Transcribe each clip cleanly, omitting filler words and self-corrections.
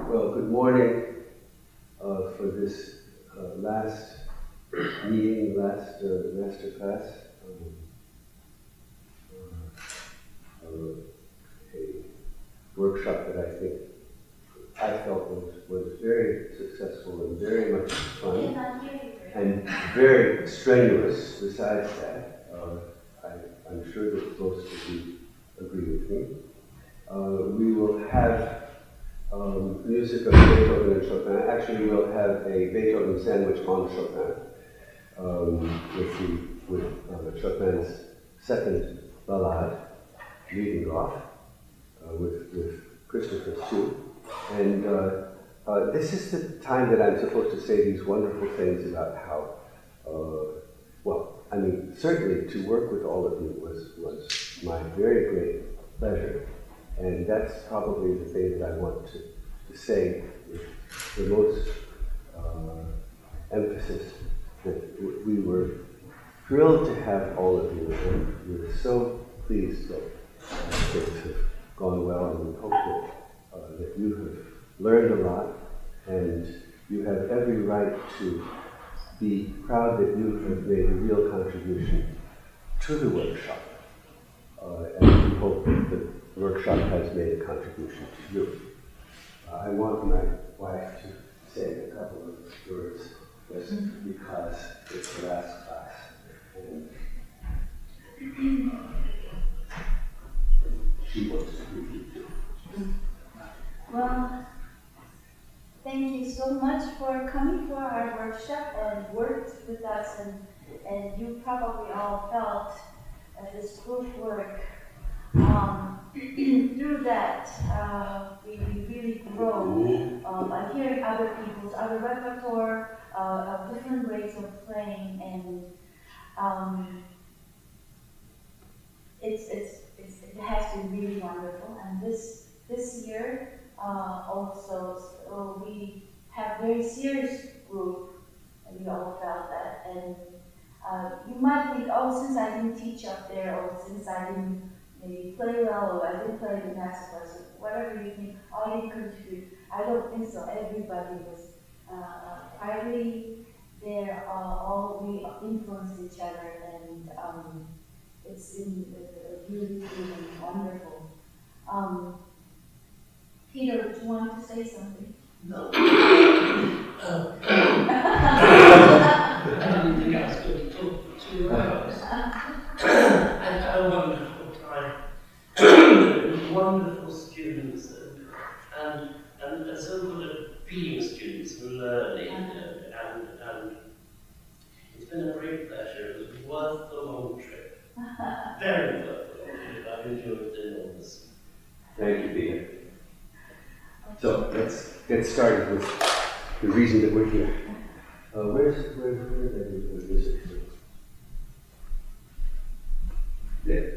Well, good morning for this last meeting, last Masterclass. A workshop that I felt was very successful and very much fun and very strenuous. Besides that, I'm sure that most of you agree with me. We will have music of Beethoven and Chopin. Actually, we'll have a Beethoven sandwich on Chopin with Chopin's second ballade leading off with Christopher's too. And this is the time that I'm supposed to say these wonderful things about how, certainly to work with all of you was my very great pleasure. And that's probably the thing that I want to say with the most emphasis, that we were thrilled to have all of you, and we're so pleased that things have gone well, and we hope that you have learned a lot, and you have every right to be proud that you have made a real contribution to the workshop, and we hope that the workshop has made a contribution to you. I want my wife to say a couple of words just because it's the last class. And she wants to greet you too. Well, thank you so much for coming for our workshop and worked with us, and you probably all felt this group work. Through that, we really grow by hearing other people's other repertoire, of different ways of playing, and it has been really wonderful. And this year also we have very serious group, and we all felt that. And you might think, oh, since I didn't teach up there, or since I didn't maybe play well, or I didn't play the Masterclass, or whatever you think, I didn't contribute. I don't think so. Everybody was quietly there. All we influenced each other, and it's been really, really wonderful. Peter, do you want to say something? No. I didn't think I was going to talk for 2 hours. I had a wonderful time. Wonderful students and so good at being students and learning, and it's been a great pleasure. It was worth the long trip. Very worth the long trip. I've enjoyed it enormously. Thank you, Peter. So let's get started with the reason that we're here. Where's the music? There.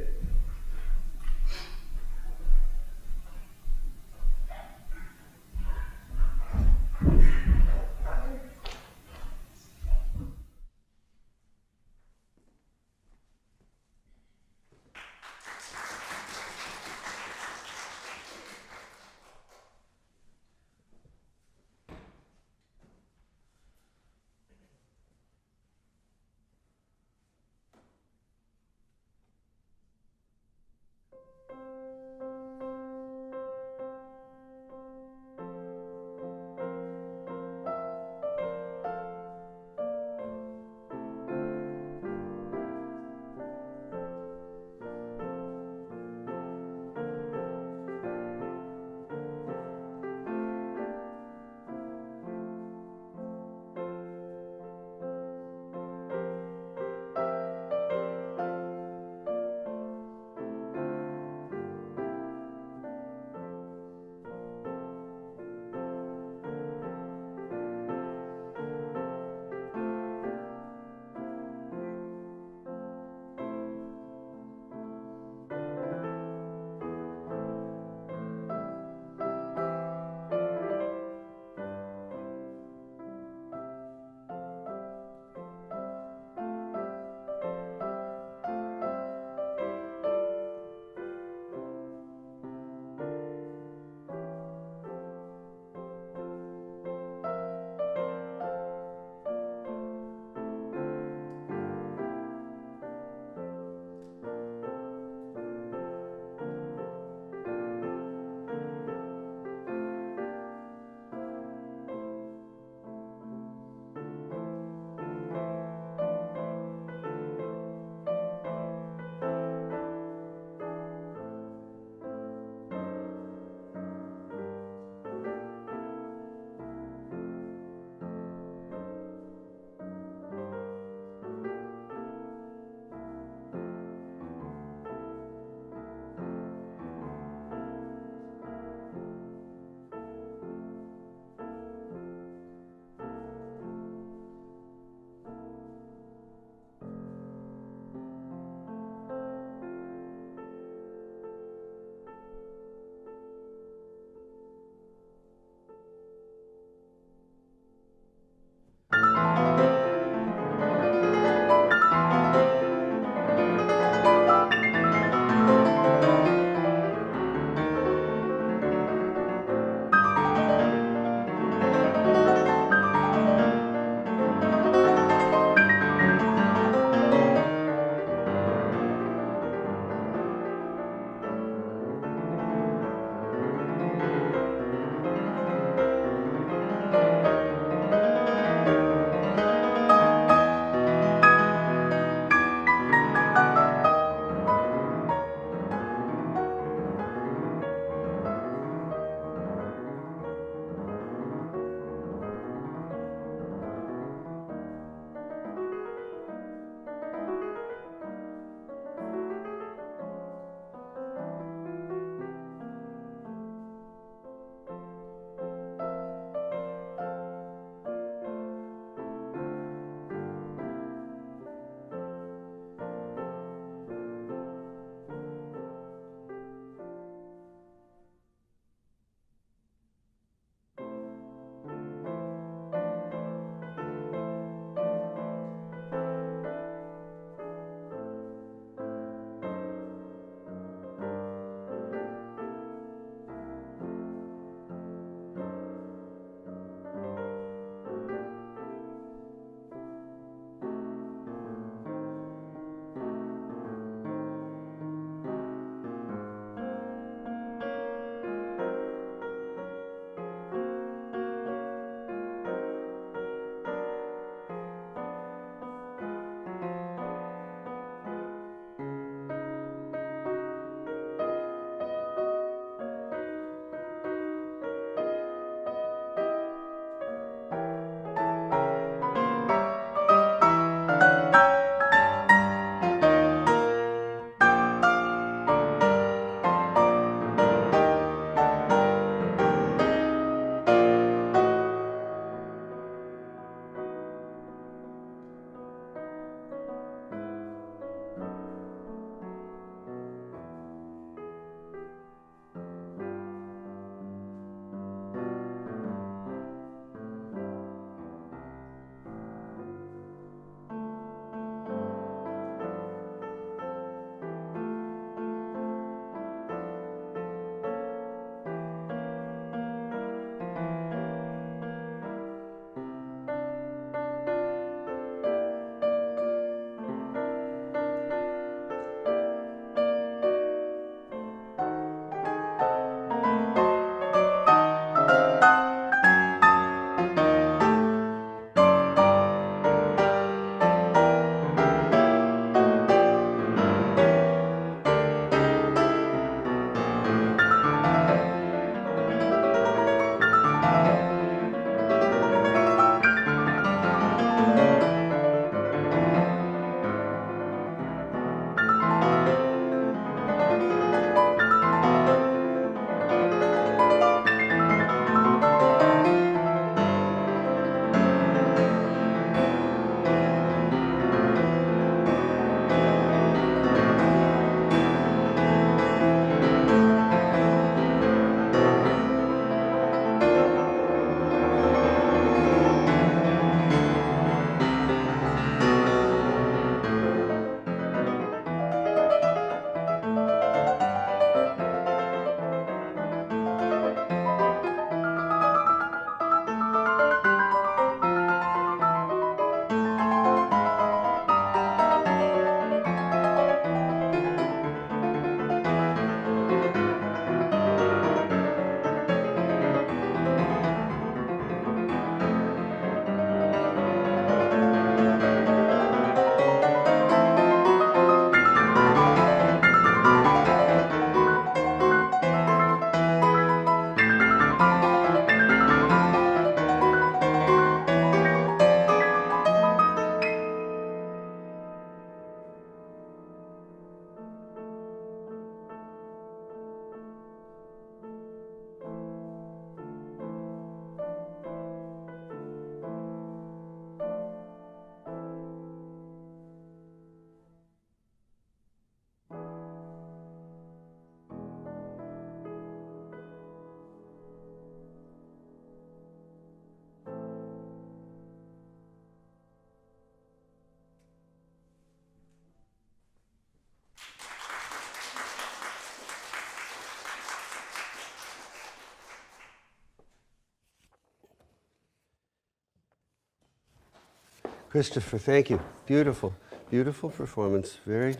Christopher, thank you. Beautiful, beautiful performance. Very,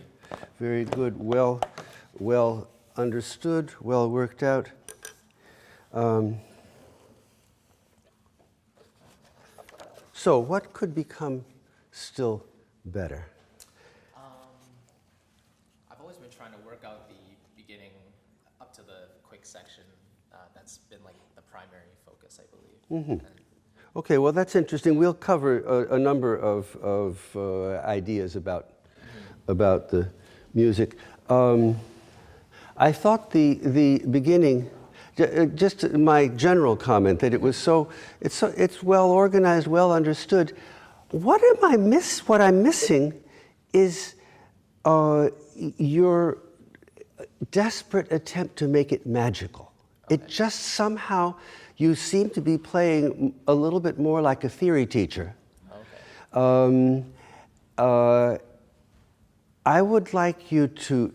very good. Well understood, well worked out. So what could become still better? I've always been trying to work out the beginning up to the quick section. That's been like the primary focus, I believe. Mm-hmm. Okay, well that's interesting. We'll cover a number of ideas about the music. I thought the beginning, just my general comment that it's well organized, well understood. What I'm missing is your desperate attempt to make it magical. Okay. It just somehow, you seem to be playing a little bit more like a theory teacher. Okay. I would like you to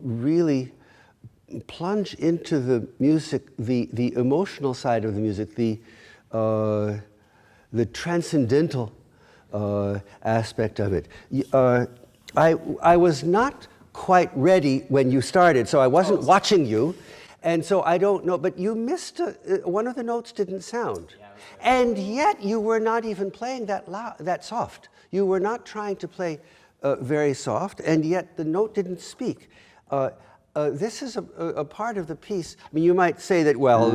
really plunge into the music, the emotional side of the music, the transcendental aspect of it. I was not quite ready when you started, so I wasn't watching you, and so I don't know, but you missed one of the notes didn't sound. Yeah, and yet you were not even playing that soft. You were not trying to play very soft, and yet the note didn't speak. This is a part of the piece. I mean, you might say that, well,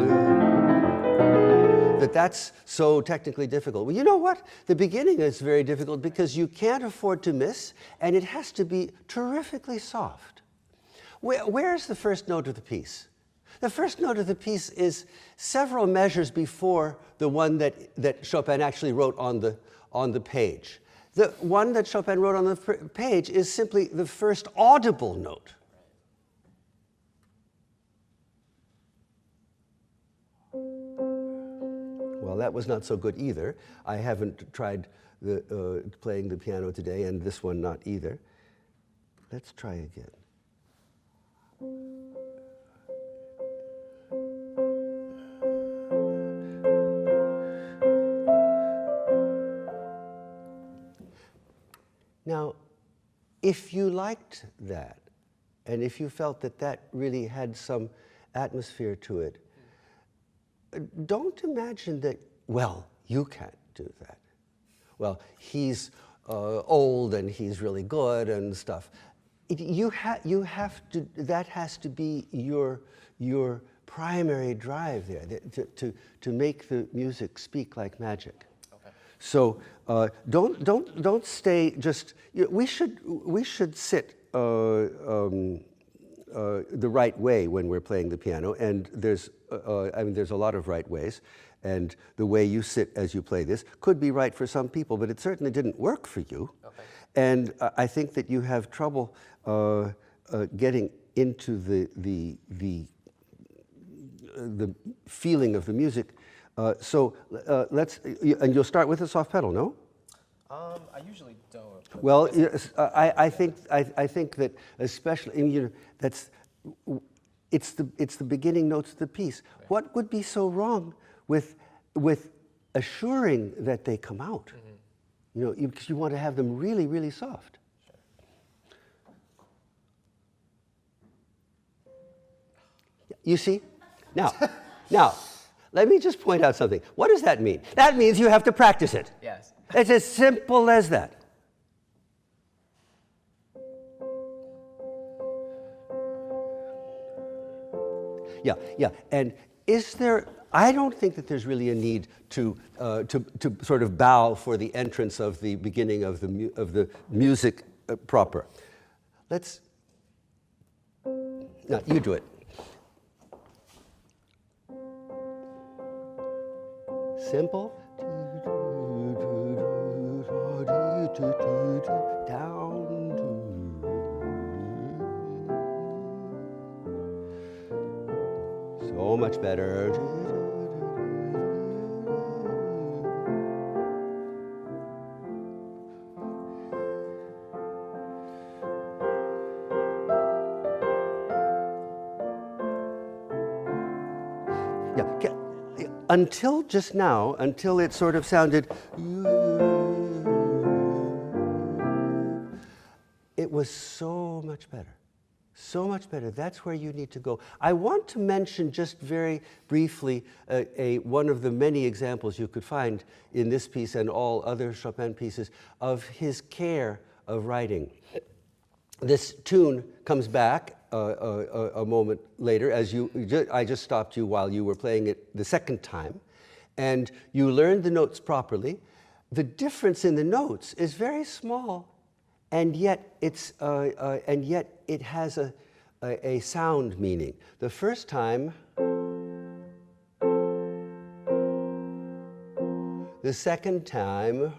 that's so technically difficult. Well, you know what? The beginning is very difficult because you can't afford to miss, and it has to be terrifically soft. Where's the first note of the piece? The first note of the piece is several measures before the one that Chopin actually wrote on the page. The one that Chopin wrote on the page is simply the first audible note. Well, that was not so good either. I haven't tried playing the piano today, and this one not either. Let's try again. Now, if you liked that, and if you felt that really had some atmosphere to it, don't imagine that, well, you can't do that. Well, he's old and he's really good and stuff. You have to, that has to be your primary drive there, to make the music speak like magic. So don't stay just. We should sit the right way when we're playing the piano, and there's a lot of right ways, and the way you sit as you play this could be right for some people, but it certainly didn't work for you. Okay. And I think that you have trouble getting into the feeling of the music. So let's, and you'll start with a soft pedal, no? I usually don't. Well, I think that especially, it's the beginning notes of the piece. Right. What would be so wrong with assuring that they come out? Mm-hmm. Because you want to have them really, really soft. Sure. You see? Now. Let me just point out something. What does that mean? That means you have to practice it. Yes. It's as simple as that. Yeah. And I don't think that there's really a need to sort of bow for the entrance of the beginning of the music proper. Now, you do it. Simple. Down. So much better. Yeah. Until just now, until it sort of sounded, was so much better. So much better. That's where you need to go. I want to mention just very briefly one of the many examples you could find in this piece and all other Chopin pieces of his care of writing. This tune comes back a moment later, as I just stopped you while you were playing it the second time, and you learned the notes properly. The difference in the notes is very small, and yet it has a sound meaning. The first time, the second time,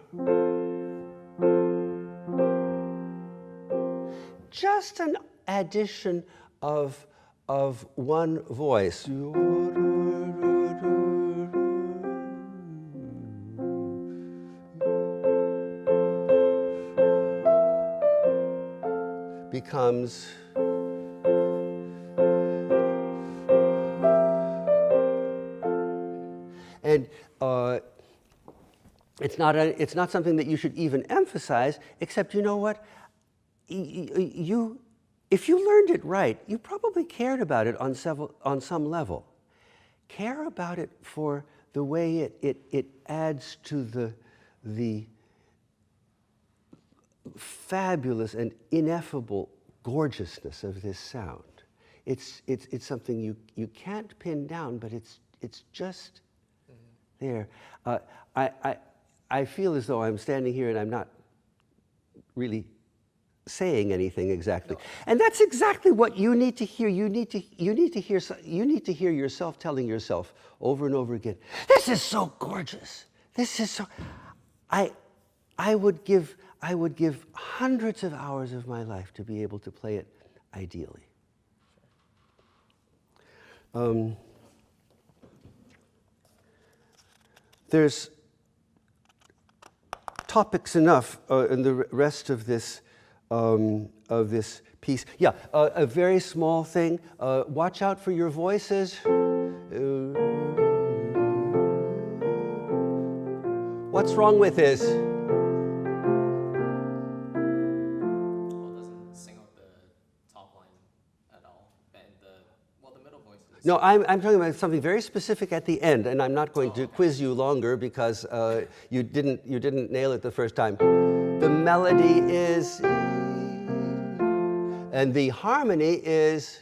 just an addition of one voice. Becomes and it's not something that you should even emphasize, except you know what? If you learned it right, you probably cared about it on some level. Care about it for the way it adds to the fabulous and ineffable gorgeousness of this sound. It's something you can't pin down, but it's just there. I feel as though I'm standing here and I'm not really saying anything exactly. No. And that's exactly what you need to hear. You need to hear yourself telling yourself over and over again, this is so gorgeous. This is so I would give hundreds of hours of my life to be able to play it ideally. There's topics enough in the rest of this piece. Yeah, a very small thing. Watch out for your voices. What's wrong with this? No, I'm talking about something very specific at the end, and I'm not going to quiz you longer because you didn't nail it the first time. The melody is, and the harmony is.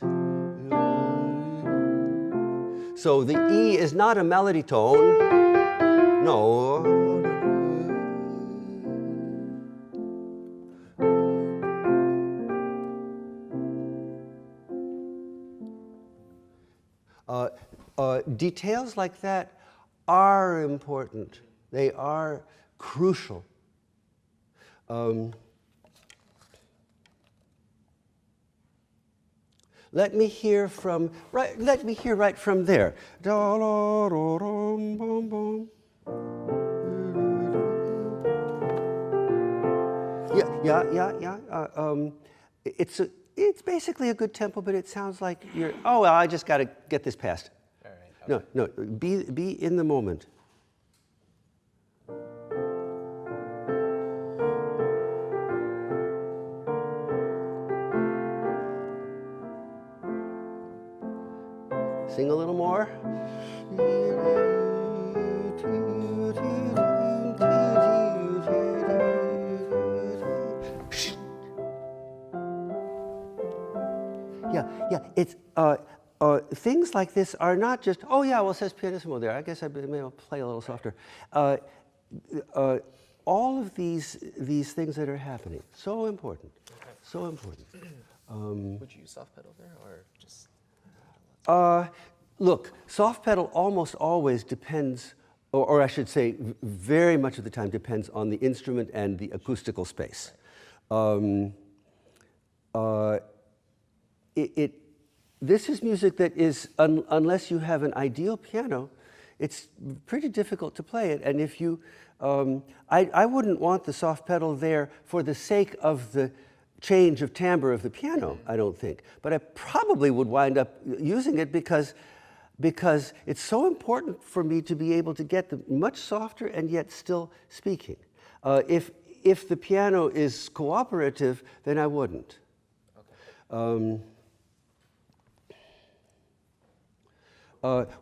So the E is not a melody tone. No. Details like that are important. They are crucial. Let me hear right from there. Yeah. It's basically a good tempo, but it sounds like you're. Oh well, I just got to get this past. All right. Okay. No. Be in the moment. Sing a little more. Yeah. It's things like this are not just. Oh yeah, well it says pianissimo there. I guess I may play a little softer. All of these things that are happening, so important, so important. Would you use soft pedal there, or just? Look, soft pedal almost always depends, or I should say, very much of the time depends on the instrument and the acoustical space. This is music that is, unless you have an ideal piano, it's pretty difficult to play it. And if you, I wouldn't want the soft pedal there for the sake of the change of timbre of the piano, I don't think. But I probably would wind up using it because it's so important for me to be able to get the much softer and yet still speaking. if the piano is cooperative, then I wouldn't.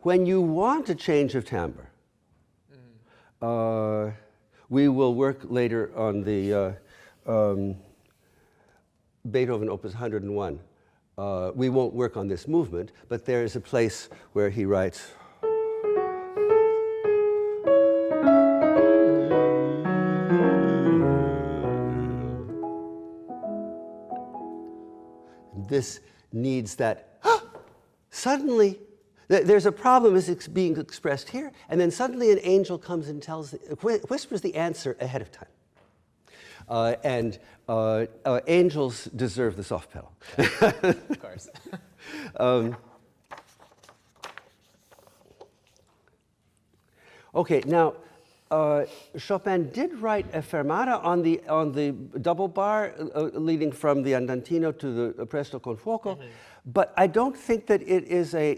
When you want a change of timbre, we will work later on the Beethoven Opus 101. We won't work on this movement, but there is a place where he writes. This needs that, suddenly, there's a problem is being expressed here, and then suddenly an angel comes and whispers the answer ahead of time. Angels deserve the soft pedal. Of course. Okay, now, Chopin did write a fermata on the double bar leading from the andantino to the presto con fuoco, but I don't think that it is a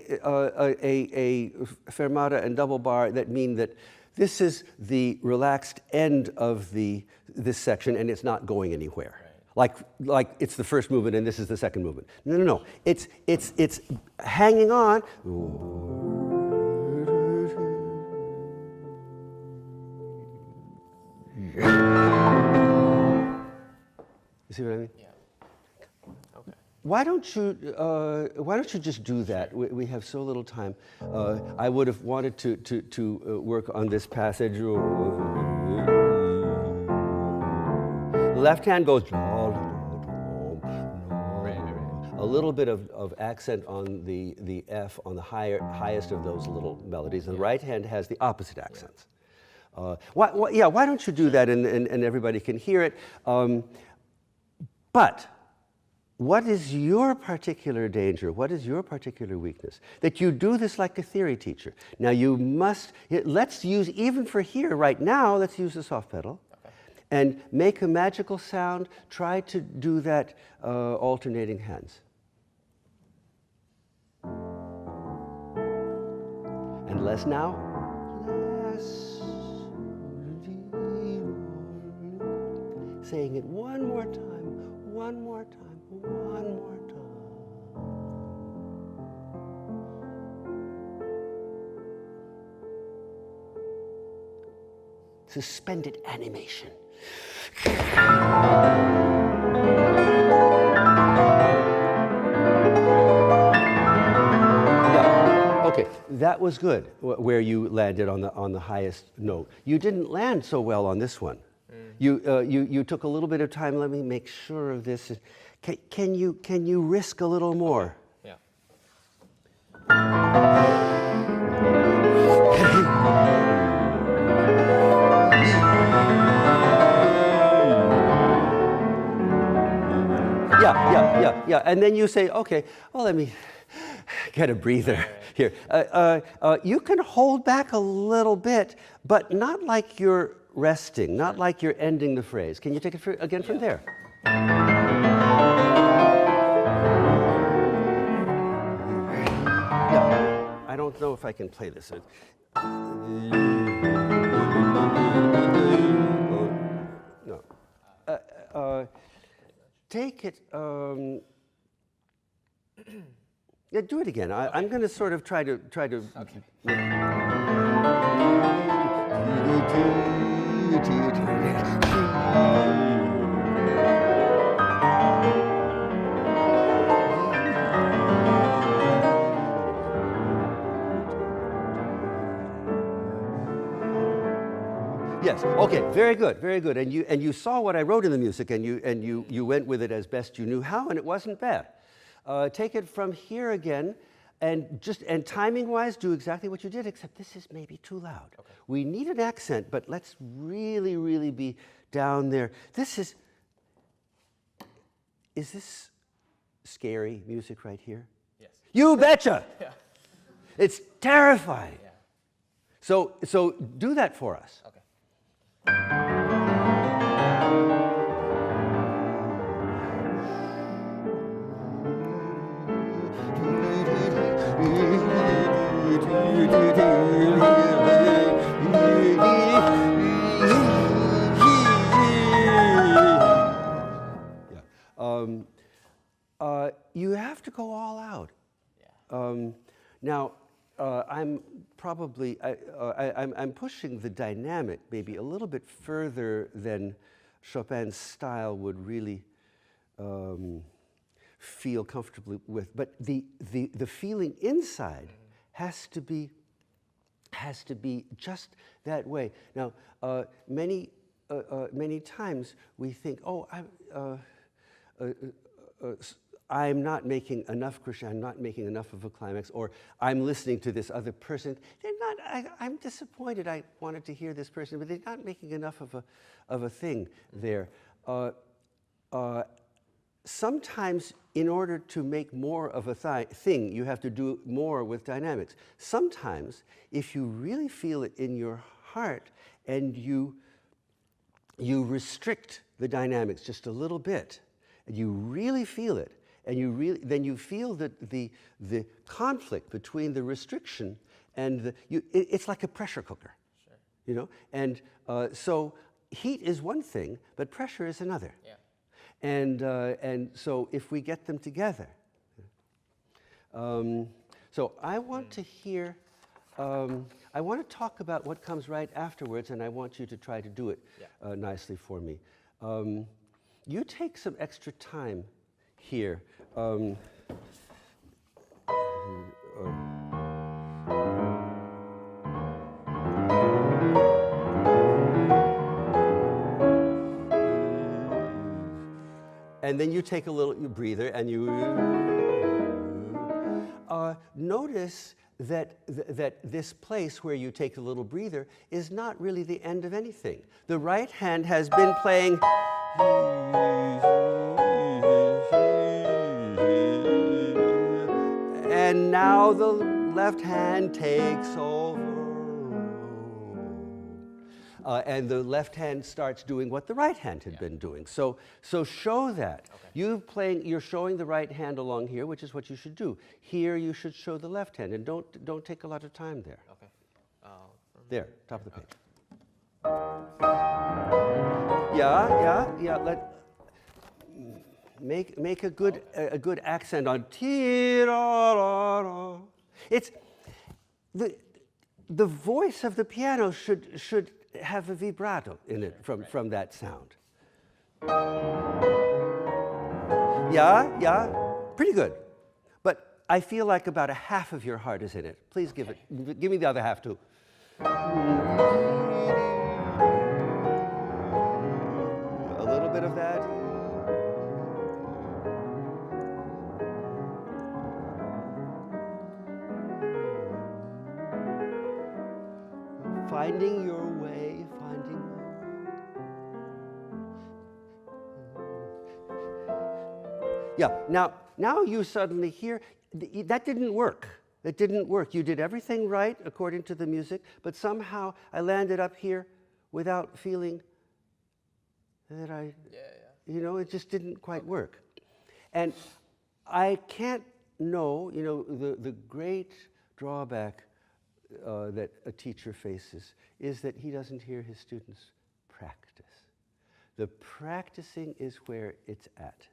fermata and double bar that mean that this is the relaxed end of this section and it's not going anywhere. Right. Like it's the first movement and this is the second movement. No, no, no. It's hanging on. You see what I mean? Yeah. Okay. Why don't you just do that? We have so little time. I would have wanted to work on this passage. The left hand goes a little bit of accent on the F on the highest of those little melodies. And the right hand has the opposite accents. Why don't you do that and everybody can hear it? But what is your particular danger? What is your particular weakness? That you do this like a theory teacher. Now you must, let's use, even for here right now, let's use the soft pedal. Okay. And make a magical sound. Try to do that alternating hands. And less now. Less. Saying it one more time. One more time, one more time. Suspended animation. Yeah. Okay, that was good where you landed on the highest note. You didn't land so well on this one. You took a little bit of time. Let me make sure of this. Can you risk a little more? Yeah. Yeah. And then you say, okay, well, let me get a breather here. You can hold back a little bit, but not like you're resting, not like you're ending the phrase. Can you take it again from there? Yeah. I don't know if I can play this. No. Take it. Yeah, do it again. I'm going to sort of try to. Okay. Yes. Okay. Very good. Very good. And you saw what I wrote in the music, and you went with it as best you knew how, and it wasn't bad. Take it from here again, and timing-wise, do exactly what you did. Except this is maybe too loud. Okay. We need an accent, but let's really, really be down there. Is this scary music right here? Yes. You betcha. Yeah. It's terrifying. Yeah. So do that for us. Okay. you have to go all out. Yeah. Now, I'm probably, I'm pushing the dynamic maybe a little bit further than Chopin's style would really feel comfortably with. But the feeling inside has to be just that way. Now, many times we think, oh, I'm not making enough crescendo, I'm not making enough of a climax, or I'm listening to this other person. They're not, I'm disappointed, I wanted to hear this person, but they're not making enough of a thing there. Sometimes in order to make more of a thing, you have to do more with dynamics. Sometimes, if you really feel it in your heart and you restrict the dynamics just a little bit, and you really feel it, and then you feel that the conflict between the restriction and it's like a pressure cooker. Sure. You know? And so heat is one thing, but pressure is another. Yeah. And so if we get them together. So I want to hear, I want to talk about what comes right afterwards, and I want you to try to do it nicely for me. You take some extra time here. And then you take a little breather and you notice that this place where you take a little breather is not really the end of anything. The right hand has been playing and now the left hand takes over. And the left hand starts doing what the right hand had been doing. So show that. Okay. You're showing the right hand along here, which is what you should do. Here you should show the left hand, and don't take a lot of time there. Okay. There, top of the page. Okay. Yeah. Make a good accent on ti-ra-ra-ra. It's the voice of the piano should have a vibrato in it from that sound. Yeah, pretty good. But I feel like about a half of your heart is in it. Please give me the other half too. A little bit of that. Finding your way, Yeah, now you suddenly hear, that didn't work. It didn't work. You did everything right according to the music, but somehow I landed up here without feeling that you know, it just didn't quite work. And I can't know, you know, the great drawback that a teacher faces is that he doesn't hear his students practice. The practicing is where it's at.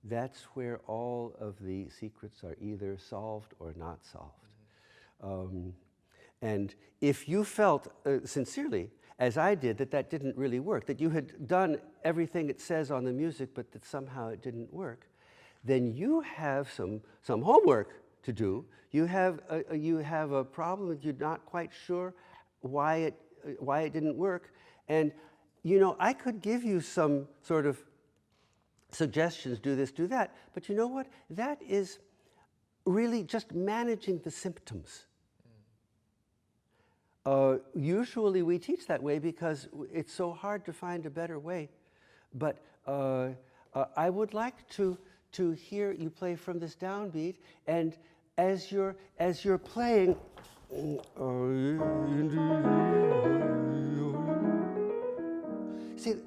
That's where all of the secrets are either solved or not solved. And if you felt sincerely, as I did, that didn't really work, that you had done everything it says on the music, but that somehow it didn't work, then you have some homework to do. You have a problem that you're not quite sure why it didn't work. And you know, I could give you some sort of suggestions, do this, do that, but you know what? That is really just managing the symptoms. Usually we teach that way because it's so hard to find a better way. But I would like to hear you play from this downbeat, and as you're playing, see,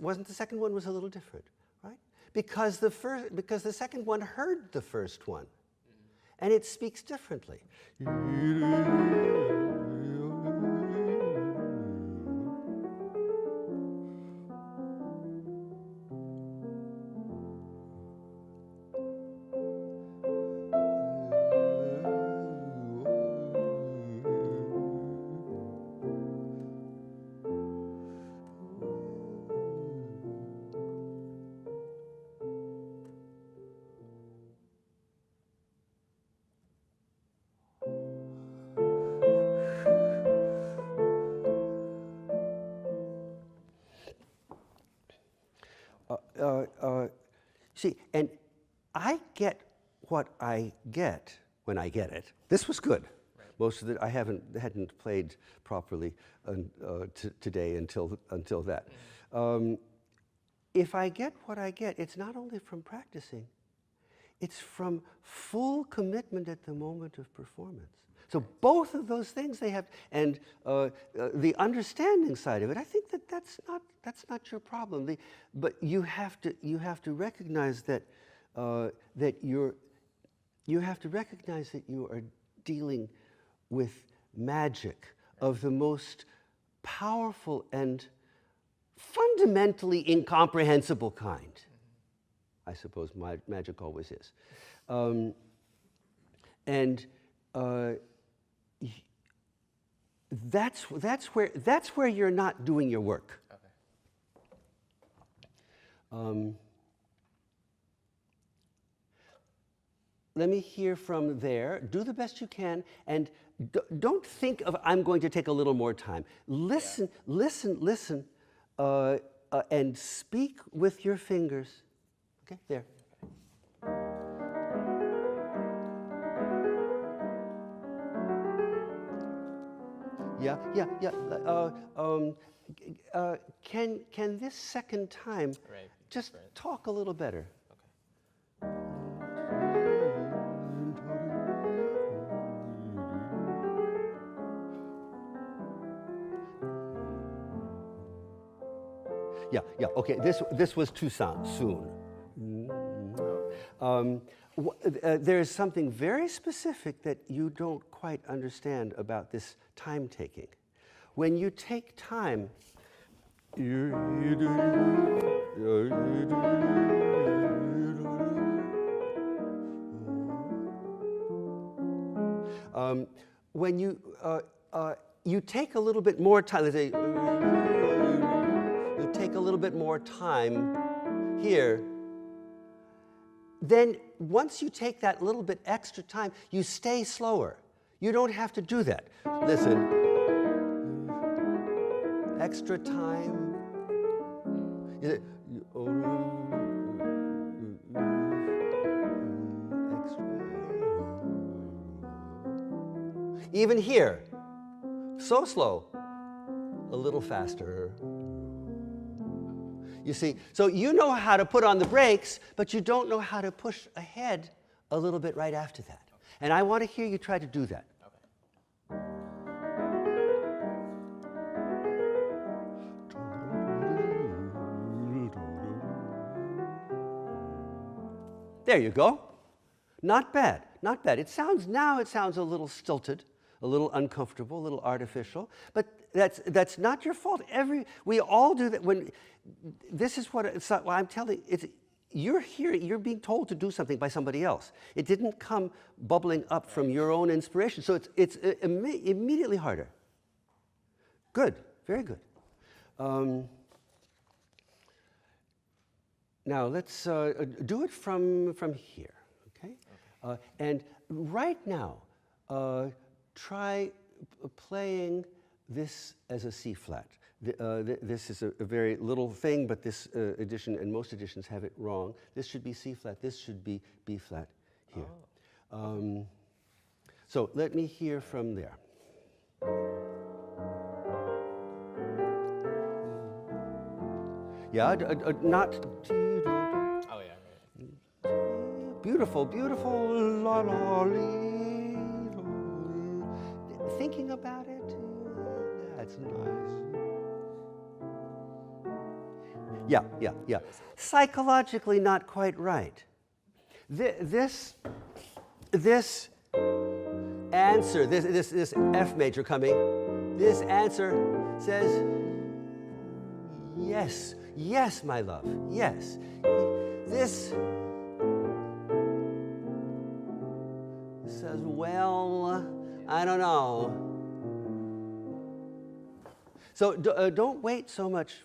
wasn't the second one was a little different, right? Because the second one heard the first one, and it speaks differently. See, and I get what I get when I get it. This was good. Most of it I hadn't played properly today until that. If I get what I get, it's not only from practicing, it's from full commitment at the moment of performance. So both of those things they have, and the understanding side of it, I think that's not your problem. But you have to recognize that you have to recognize that you are dealing with magic of the most powerful and fundamentally incomprehensible kind. I suppose magic always is. That's where you're not doing your work. Okay. Let me hear from there. Do the best you can, and don't think of I'm going to take a little more time. Listen, listen, and speak with your fingers. Okay, there. Yeah. Can this second time just talk a little better? Yeah, okay, this was too soon. There is something very specific that you don't quite understand about this time taking. When you take time, when you take a little bit more time, let's say, you take a little bit more time here, then once you take that little bit extra time, you stay slower. You don't have to do that. Listen. Extra time. Even here, so slow, a little faster. You see, so you know how to put on the brakes, but you don't know how to push ahead a little bit right after that. And I want to hear you try to do that. There you go. Not bad, not bad. It sounds a little stilted, a little uncomfortable, a little artificial, but that's not your fault. We all do that. When this is what it's not, well, I'm telling you, you're being told to do something by somebody else. It didn't come bubbling up from your own inspiration, so it's immediately harder. Good, very good. Now let's do it from here, okay? And right now, try playing this as a C flat. This is a very little thing, but this edition and most editions have it wrong. This should be C flat. This should be B flat here. Oh. So let me hear from there. Yeah, not. Oh yeah, right. Beautiful, beautiful. La la lee. Thinking about it, that's nice. Yeah. Psychologically, not quite right. This answer, this F major coming, this answer says, yes, my love, yes. This says, well, I don't know. So don't wait so much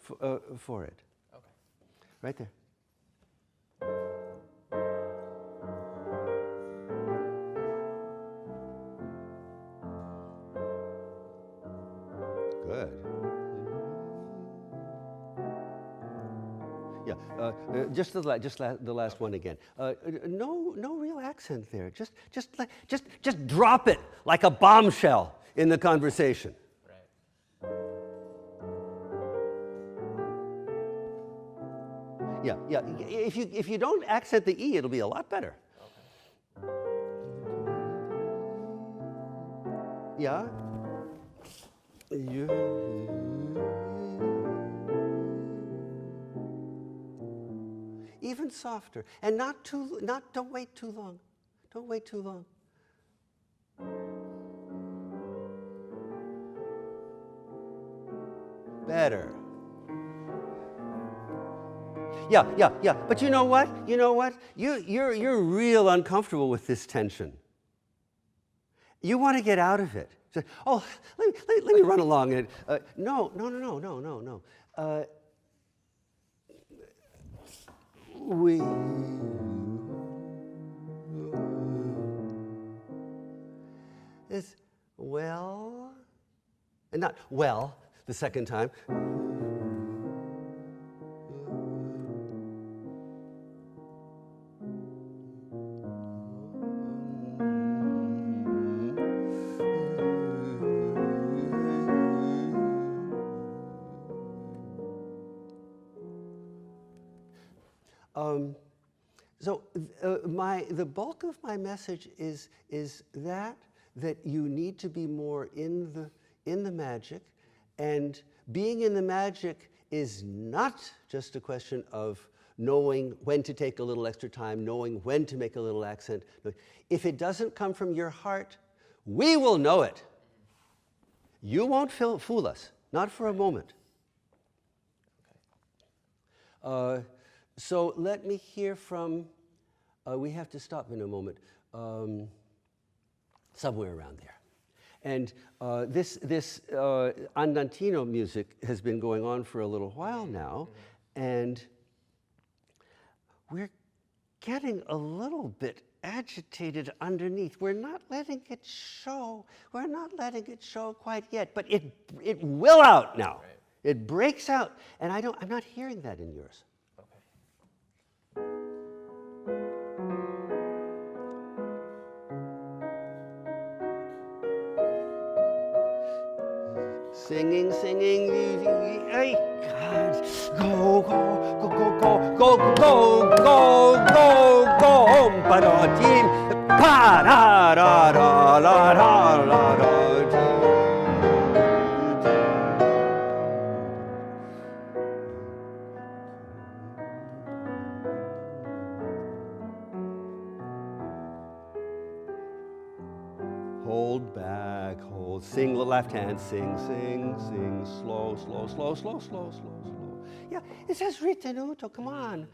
for it. Okay. Right there. Good. Yeah, just the last one again. No real accent there. Just drop it like a bombshell in the conversation. Right. Yeah. If you don't accent the E, it'll be a lot better. Okay. Yeah. Even softer, and don't wait too long. Don't wait too long. Better. Yeah. But you know what? You're real uncomfortable with this tension. You want to get out of it. So, oh, let me run along it. No. We is well, and not well the second time. So the bulk of my message is that you need to be more in the magic, and being in the magic is not just a question of knowing when to take a little extra time, knowing when to make a little accent. If it doesn't come from your heart, we will know it. You won't fool us, not for a moment. So let me hear from, we have to stop in a moment, somewhere around there. And this andantino music has been going on for a little while now, and we're getting a little bit agitated underneath. We're not letting it show. We're not letting it show quite yet, but it will out now. Right. It breaks out, and I'm not hearing that in yours. Singing, hey, God, go, ba-da-dee, pa-da-da-da-la-da-la-da-dee. Hold back, hold, sing the left hand, sing, slow. Yeah, it says ritenuto, come on.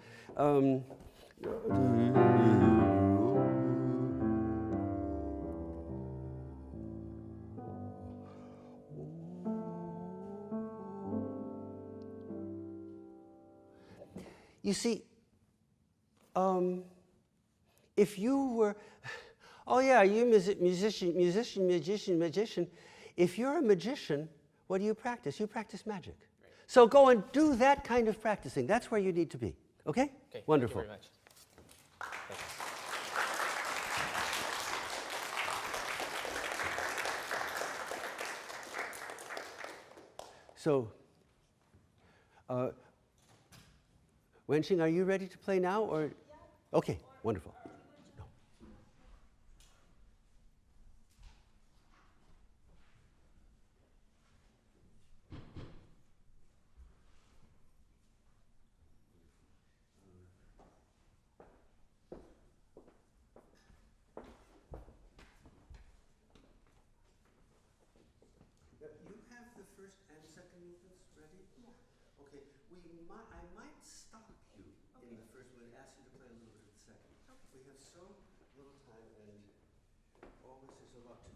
You see, if you were, oh yeah, you musician. If you're a magician, what do you practice? You practice magic. Right. So go and do that kind of practicing. That's where you need to be. Okay? Okay. Wonderful. Thank you very much. So, Wenxing, are you ready to play now, or? Yeah. Okay, wonderful. No. You have the first and second movements ready? Yeah. Okay. I might stop you in the first one and ask you to play a little bit of the second. Okay. We have so little time, and always there's a lot to do.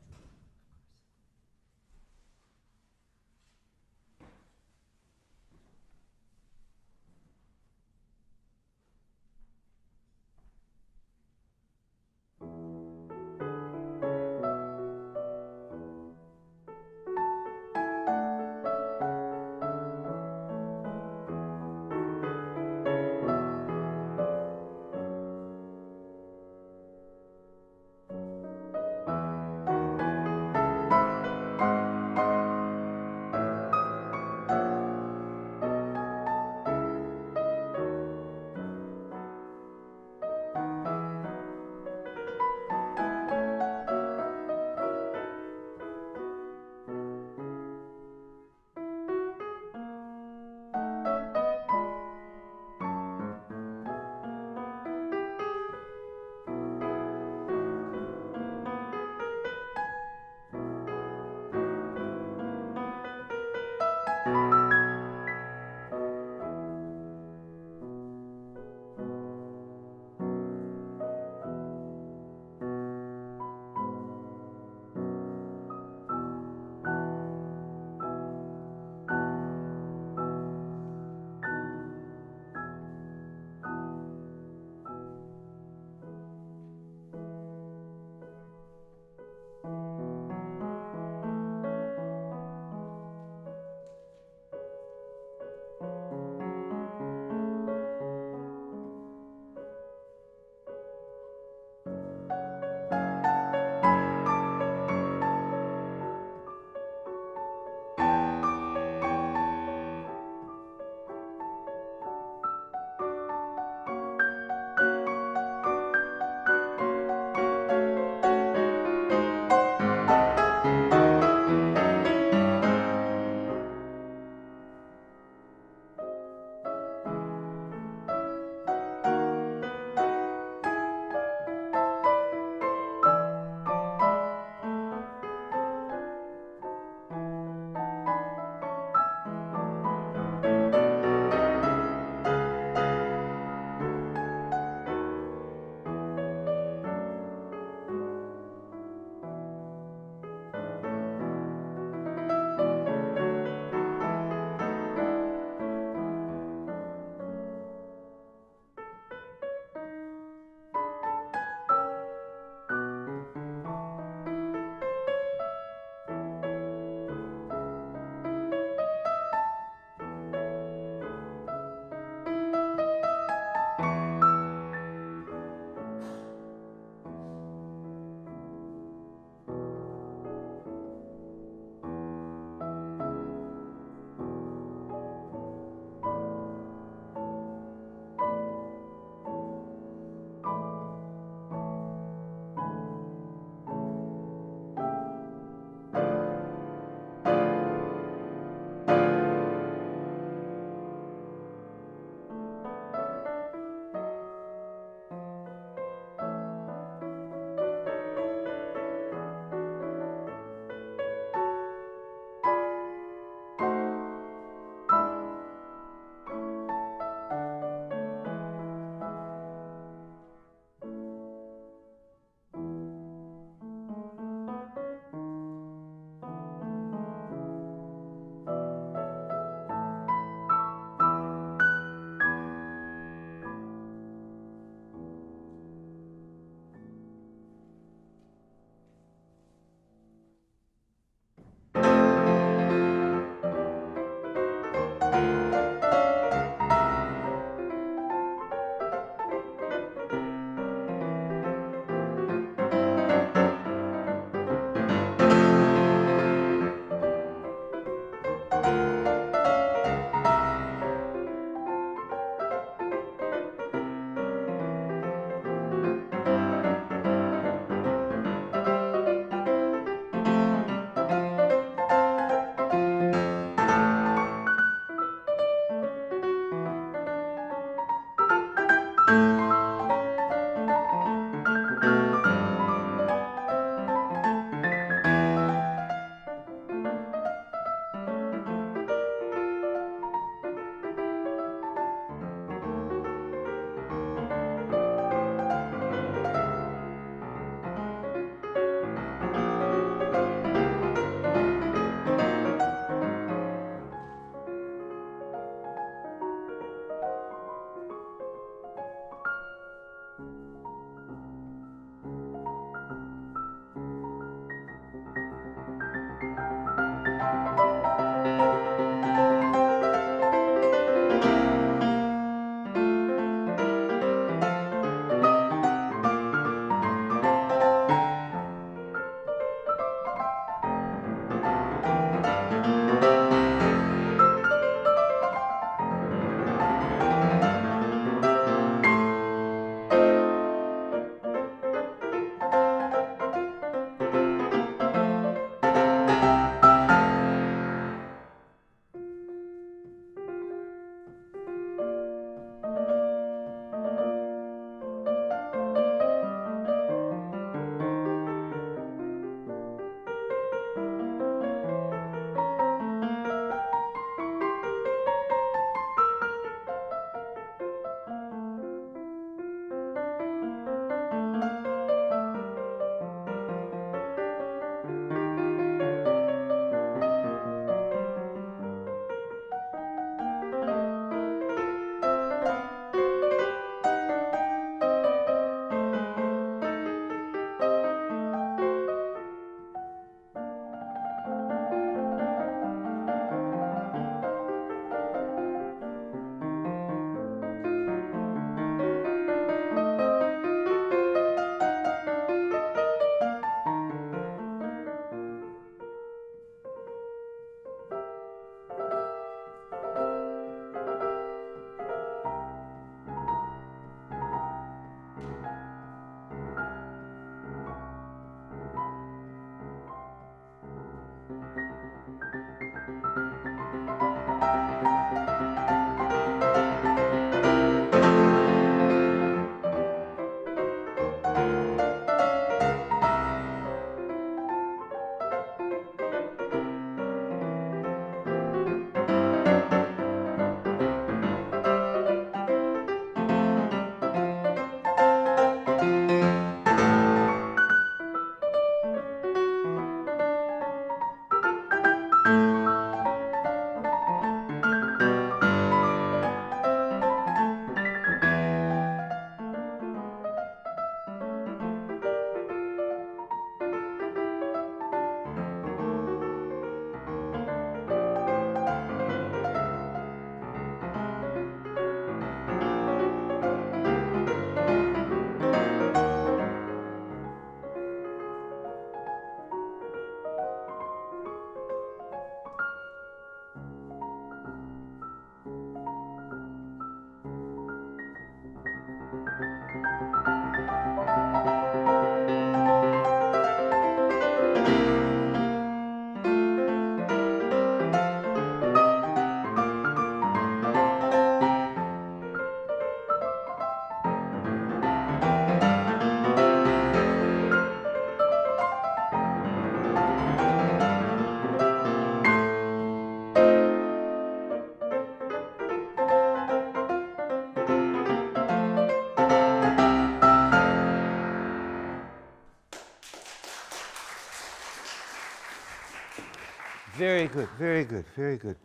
Very good, very good, very good.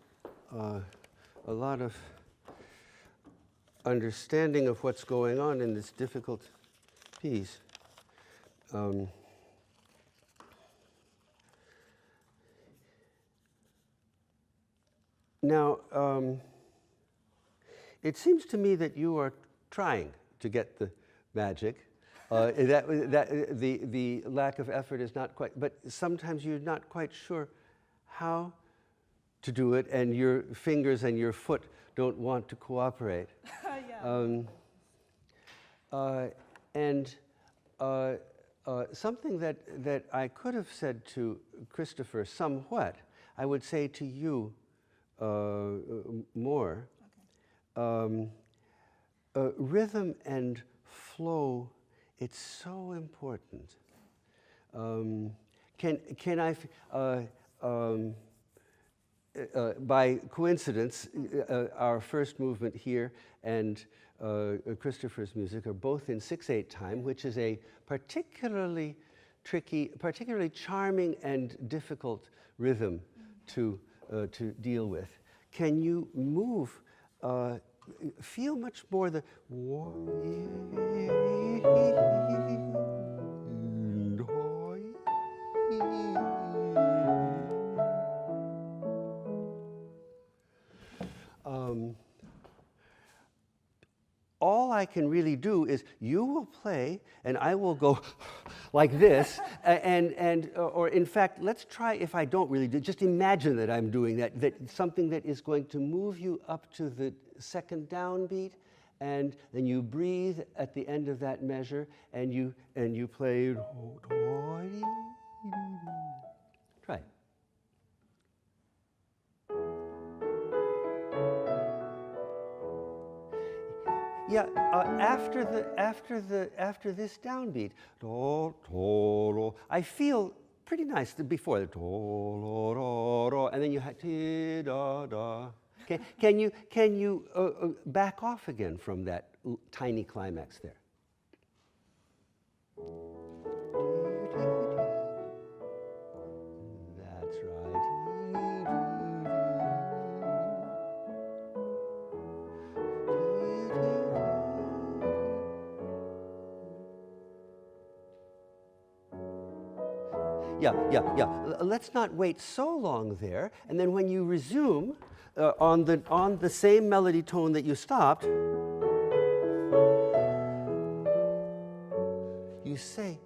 A lot of understanding of what's going on in this difficult piece. Now, it seems to me that you are trying to get the magic. The lack of effort is not quite, but sometimes you're not quite sure how to do it, and your fingers and your foot don't want to cooperate. Something that I could have said to Christopher somewhat, I would say to you more. Okay. Rhythm and flow, it's so important. Can I, by coincidence, our first movement here and Christopher's music are both in 6/8 time, which is a particularly tricky, particularly charming and difficult rhythm to deal with. Can you move, feel much more the I can really do is you will play and I will go like this, or in fact, let's try if I don't really do, just imagine that I'm doing that, something that is going to move you up to the second downbeat, and then you breathe at the end of that measure, and you play. Try. Yeah, after this downbeat, do, do, do, I feel pretty nice before the do, do, do, do, and then you have ti, da, da. Okay, can you back off again from that tiny climax there? That's right. Yeah. Let's not wait so long there. And then when you resume on the same melody tone that you stopped, you say,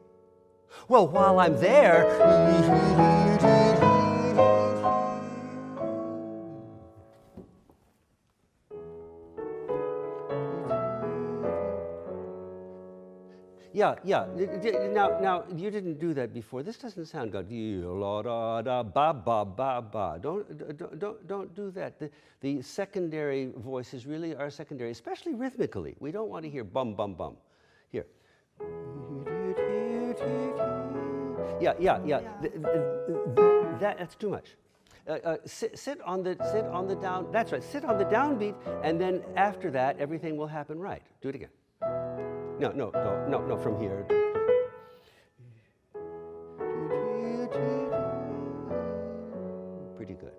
well, while I'm there, yeah. Now you didn't do that before. This doesn't sound good. La da da ba ba ba ba. Don't do that. The secondary voices really are secondary, especially rhythmically. We don't want to hear bum bum bum. Here. Yeah. That's too much. Sit on the down. That's right. Sit on the downbeat, and then after that, everything will happen right. Do it again. No, from here. Pretty good.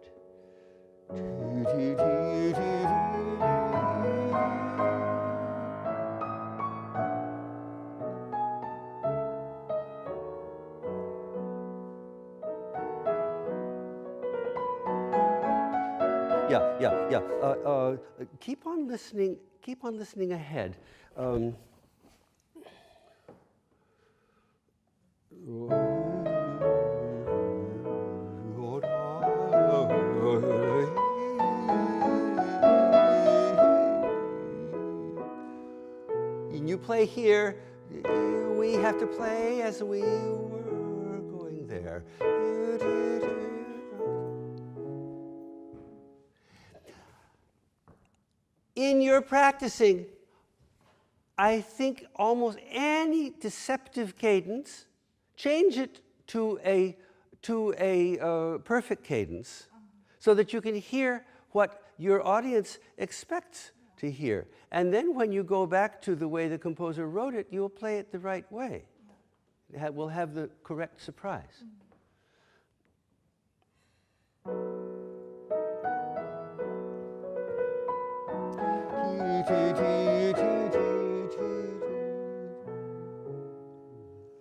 Yeah. Keep on listening ahead. And you play here, we have to play as we were going there. In your practicing, I think almost any deceptive cadence, change it to a perfect cadence, so that you can hear what your audience expects to hear. And then when you go back to the way the composer wrote it, you'll play it the right way. We'll have the correct surprise.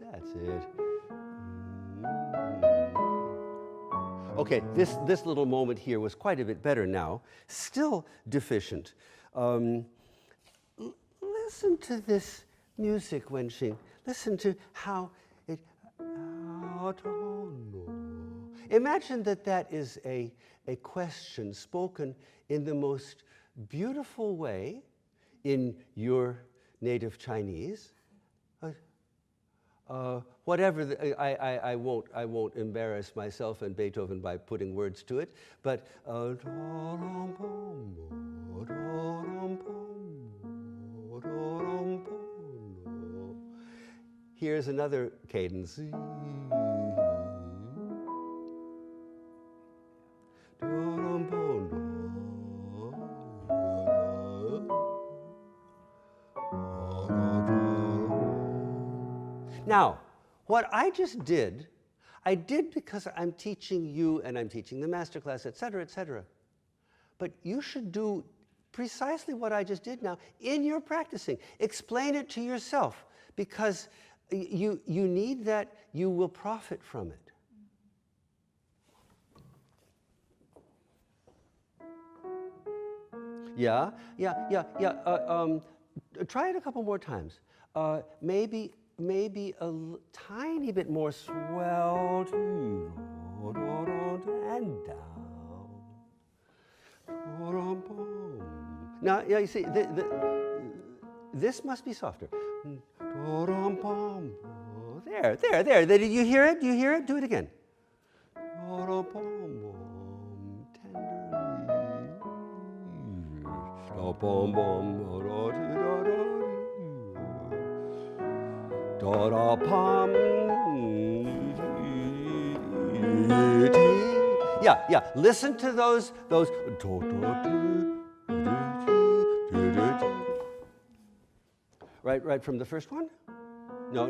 That's it. Okay, this little moment here was quite a bit better now. Still deficient. Listen to this music, Wenxing. Listen to how it... Imagine that is a question spoken in the most beautiful way in your native Chinese. Whatever, I won't embarrass myself and Beethoven by putting words to it, but here's another cadence. Now, what I just did, I did because I'm teaching you and I'm teaching the Masterclass, et cetera. But you should do precisely what I just did now in your practicing. Explain it to yourself, because you need that. You will profit from it. Yeah. Try it a couple more times. Maybe tiny bit more swelled and down. Now, yeah, you see, this must be softer. There. Did you hear it? Do you hear it? Do it again. Yeah. Listen to those. Right from the first one? No,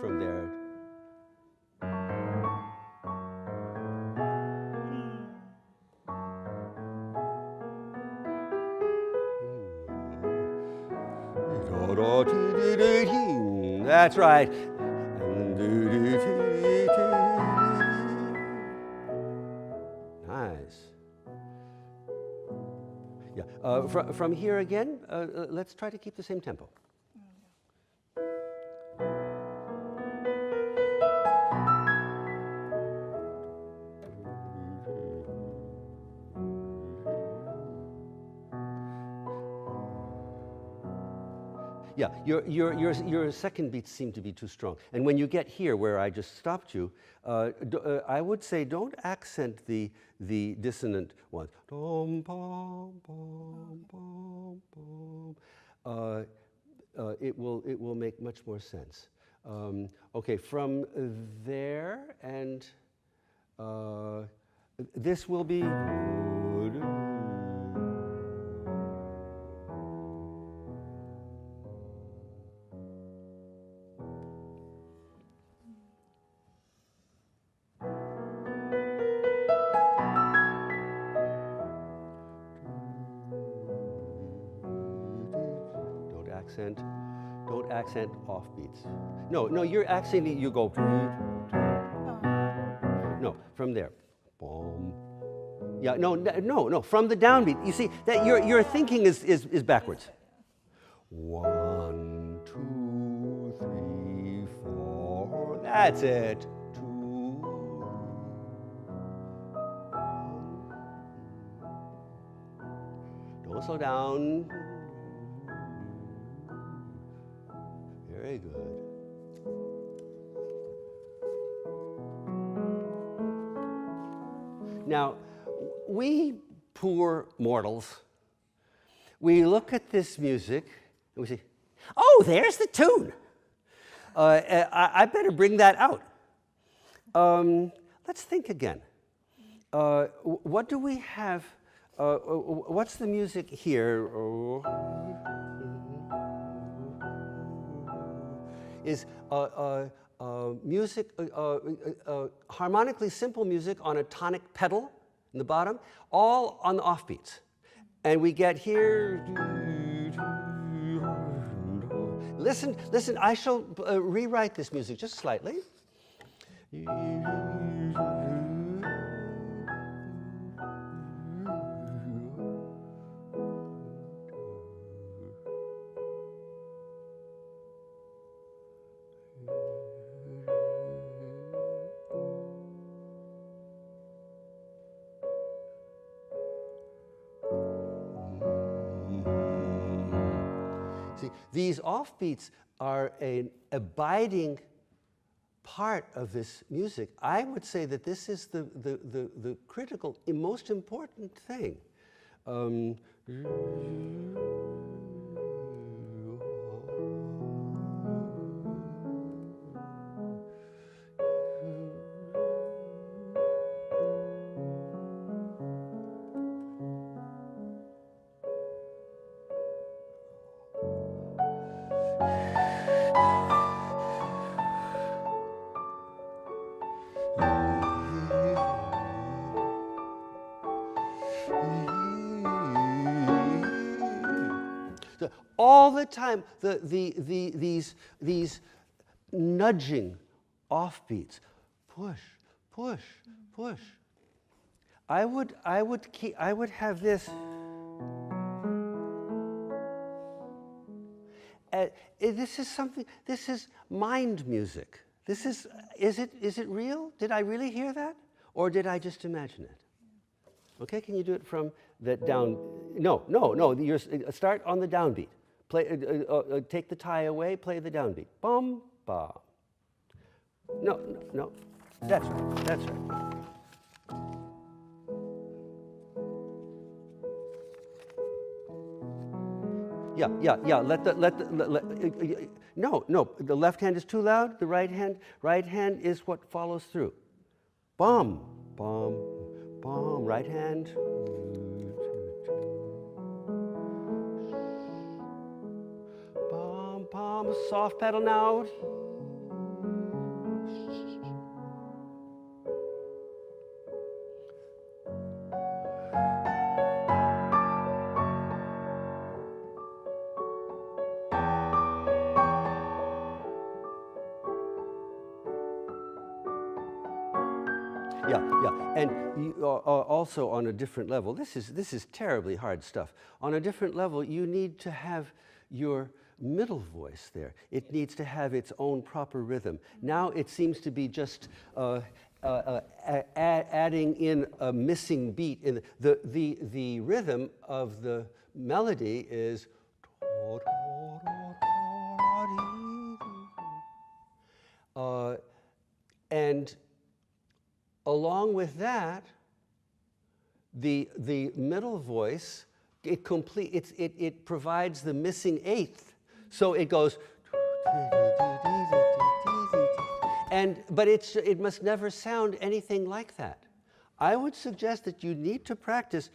from there. That's right. Nice. Yeah. From here again, let's try to keep the same tempo. Yeah, your second beats seem to be too strong. And when you get here where I just stopped you, I would say don't accent the dissonant ones. It will make much more sense. Okay, from there and this will be. Don't accent off beats. No, you're accenting, you go. No, from there. Boom. Yeah, no, from the downbeat. You see, that your thinking is backwards. 1, 2, 3, 4. That's it. 2. Don't slow down. Very good. Now, we poor mortals, we look at this music and we say, oh, there's the tune. I better bring that out. Let's think again. What do we have? What's the music here? Is music, harmonically simple music on a tonic pedal in the bottom, all on the offbeats. And we get here. Listen, I shall rewrite this music just slightly. See, these offbeats are an abiding part of this music. I would say that this is the critical, most important thing. All the time, these nudging offbeats, push. I would have this. this is something, this is mind music. This is it real? Did I really hear that? Or did I just imagine it? Okay, can you do it from the down? No, start on the downbeat. Play, take the tie away, play the downbeat. Bum, ba. No, that's right. Yeah. No. The left hand is too loud. The right hand is what follows through. Bum, bum, bum. Right hand. Bum, bum. Soft pedal now. Yeah, and you, also on a different level, this is terribly hard stuff. On a different level, you need to have your middle voice there. It needs to have its own proper rhythm. Now it seems to be just adding in a missing beat. In the rhythm of the melody is. And along with that, the middle voice, it provides the missing eighth. So it goes, but it must never sound anything like that. I would suggest that you need to practice.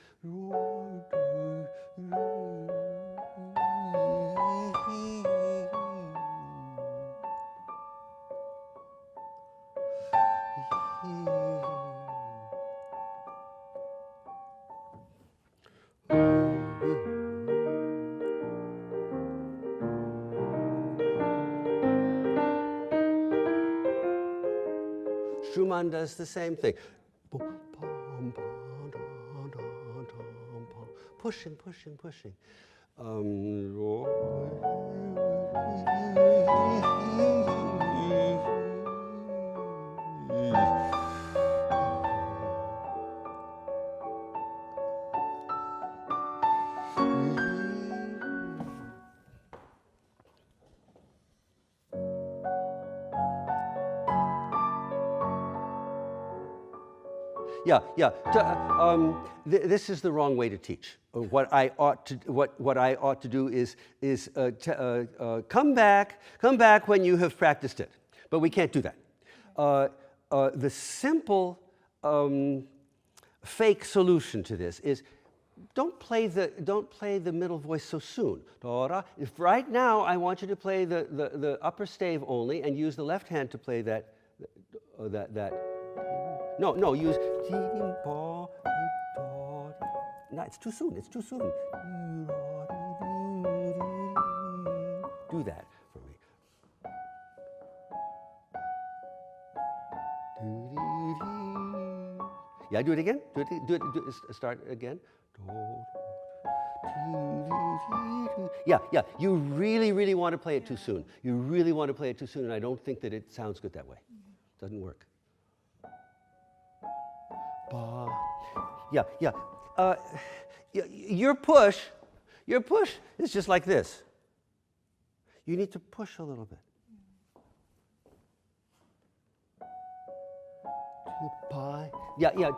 Schumann does the same thing. Pushing. Yeah. This is the wrong way to teach. What I ought to do is come back when you have practiced it. But we can't do that. The simple fake solution to this is don't play the middle voice so soon. If right now I want you to play the upper stave only and use the left hand to play that. No, use. No, it's too soon. Do that for me. Yeah, do it again. Do it. Start again. Yeah. You really want to play it too soon. And I don't think that it sounds good that way. Doesn't work. Yeah. Your push is just like this. You need to push a little bit. Yeah.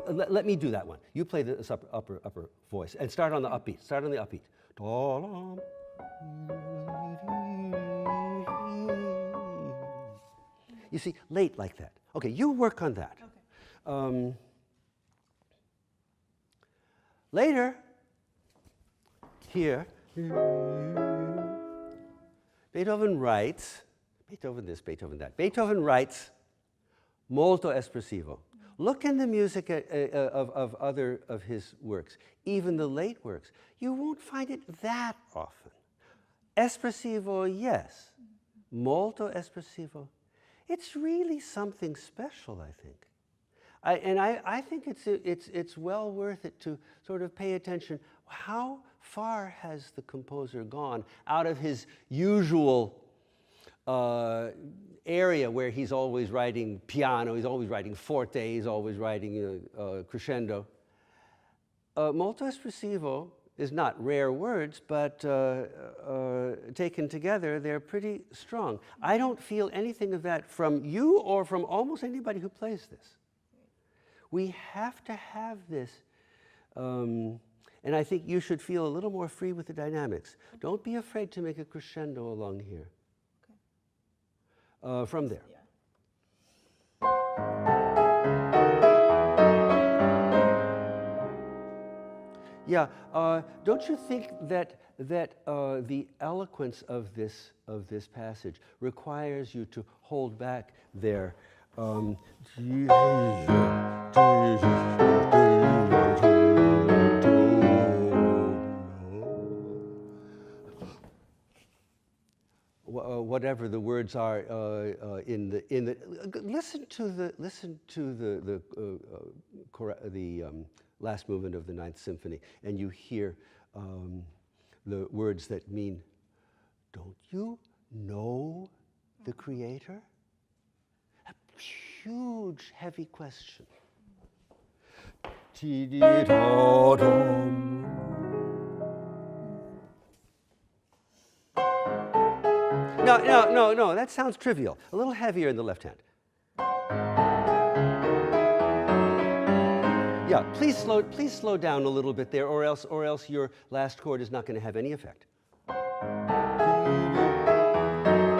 Let me do that one. You play this upper voice and start on the upbeat. You see, late like that. Okay, you work on that. Okay. Later, here, Beethoven writes, Beethoven this, Beethoven that. Beethoven writes, molto espressivo. Look in the music of other of his works, even the late works. You won't find it that often. Espressivo, yes. Molto espressivo. It's really something special, I think. I think it's well worth it to sort of pay attention. How far has the composer gone out of his usual area where he's always writing piano, he's always writing forte, he's always writing crescendo? Molto espressivo is not rare words, but taken together, they're pretty strong. I don't feel anything of that from you or from almost anybody who plays this. We have to have this, and I think you should feel a little more free with the dynamics. Don't be afraid to make a crescendo along here. Okay. From there. Yeah, don't you think that the eloquence of this passage requires you to hold back there? Whatever the words are in the listen to the last movement of the Ninth Symphony, and you hear the words that mean, "Don't you know the Creator?" A huge, heavy question. No, that sounds trivial. A little heavier in the left hand. Yeah, please slow down a little bit there, or else your last chord is not going to have any effect.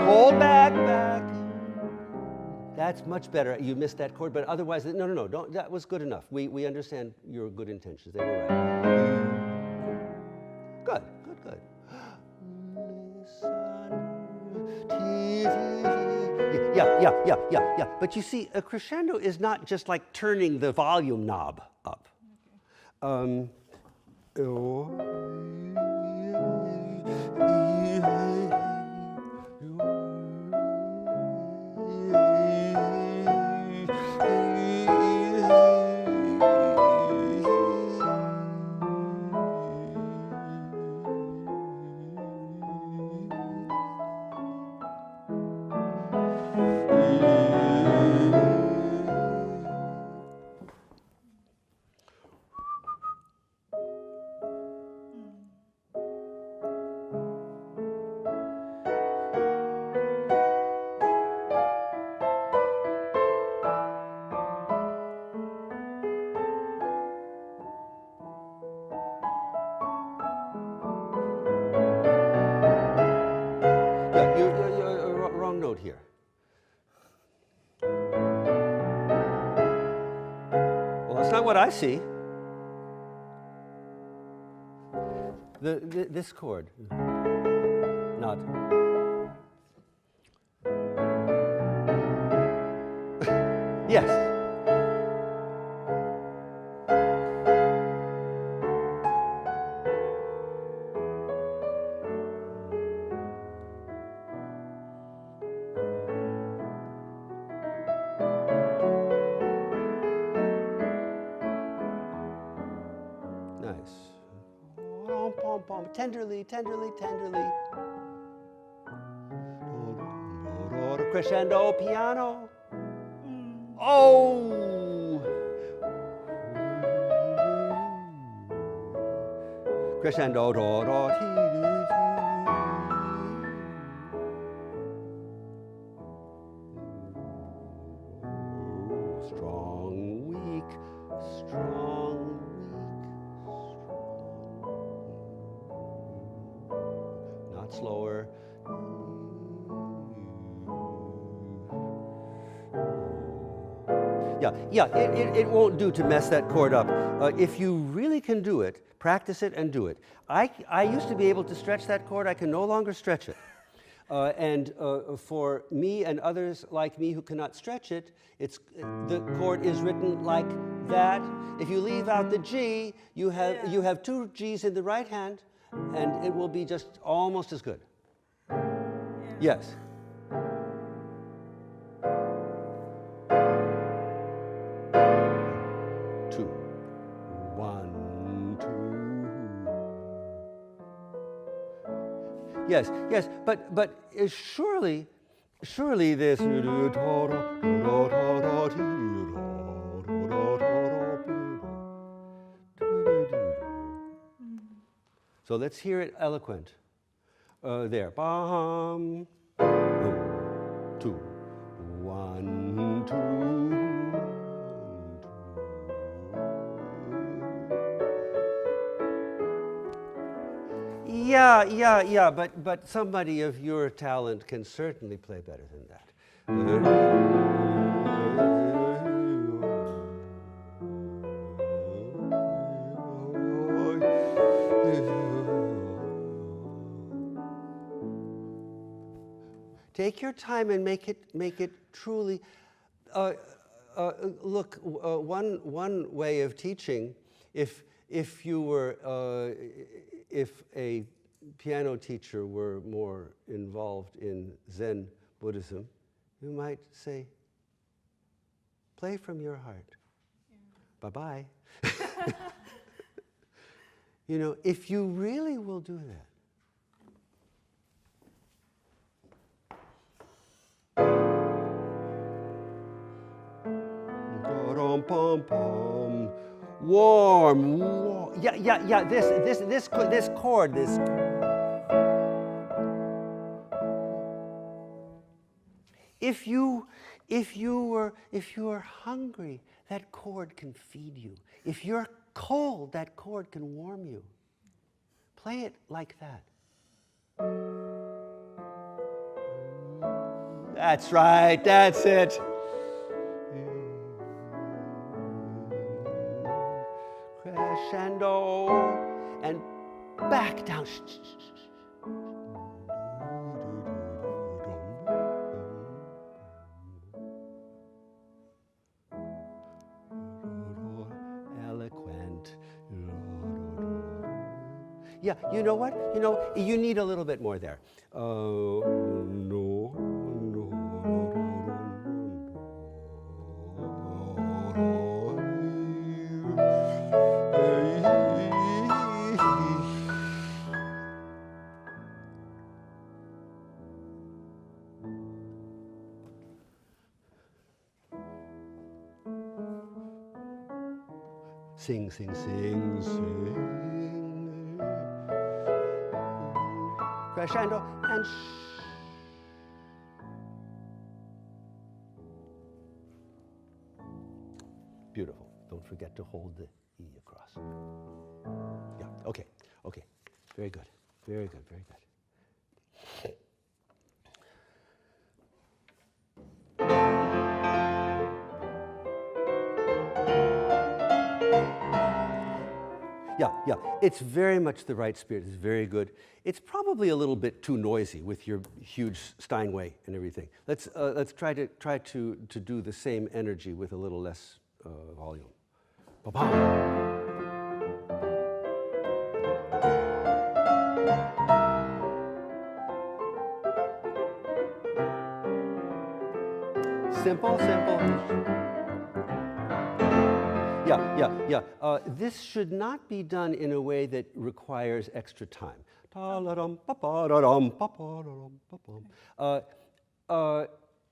Hold back. That's much better. You missed that chord, but otherwise, no, don't. That was good enough. We understand your good intentions. They were right. Good. Yeah. But you see, a crescendo is not just like turning the volume knob up. You're wrong note here. Well, that's not what I see. This chord, not. Yes. Tenderly. Crescendo piano. Oh! Crescendo do do ti ti. Strong, weak. Not slower. Yeah, it won't do to mess that chord up. If you really can do it, practice it and do it. I used to be able to stretch that chord. I can no longer stretch it. And for me and others like me who cannot stretch it, the chord is written like that. If you leave out the G, you have two G's in the right hand, and it will be just almost as good. Yes. 1, 2. Yes, yes, but surely this. So let's hear it eloquent. There. Bam. 2. 1, 2. Yeah, but somebody of your talent can certainly play better than that. Take your time and make it truly. Look, one way of teaching, if a piano teacher were more involved in Zen Buddhism, you might say, play from your heart. Yeah. Bye-bye. You know, if you really will do that. Warm. Yeah. This chord. If you are hungry, that chord can feed you. If you're cold, that chord can warm you. Play it like that. That's right. That's it. Crescendo and back down. Eloquent. Yeah, you know what? You know, you need a little bit more there. Sing, sing, sing, sing. Crescendo and beautiful. Don't forget to hold the E across. Yeah, okay. Very good. Yeah, it's very much the right spirit. It's very good. It's probably a little bit too noisy with your huge Steinway and everything. Let's try to do the same energy with a little less volume. Ba-bam. Simple. Yeah. This should not be done in a way that requires extra time.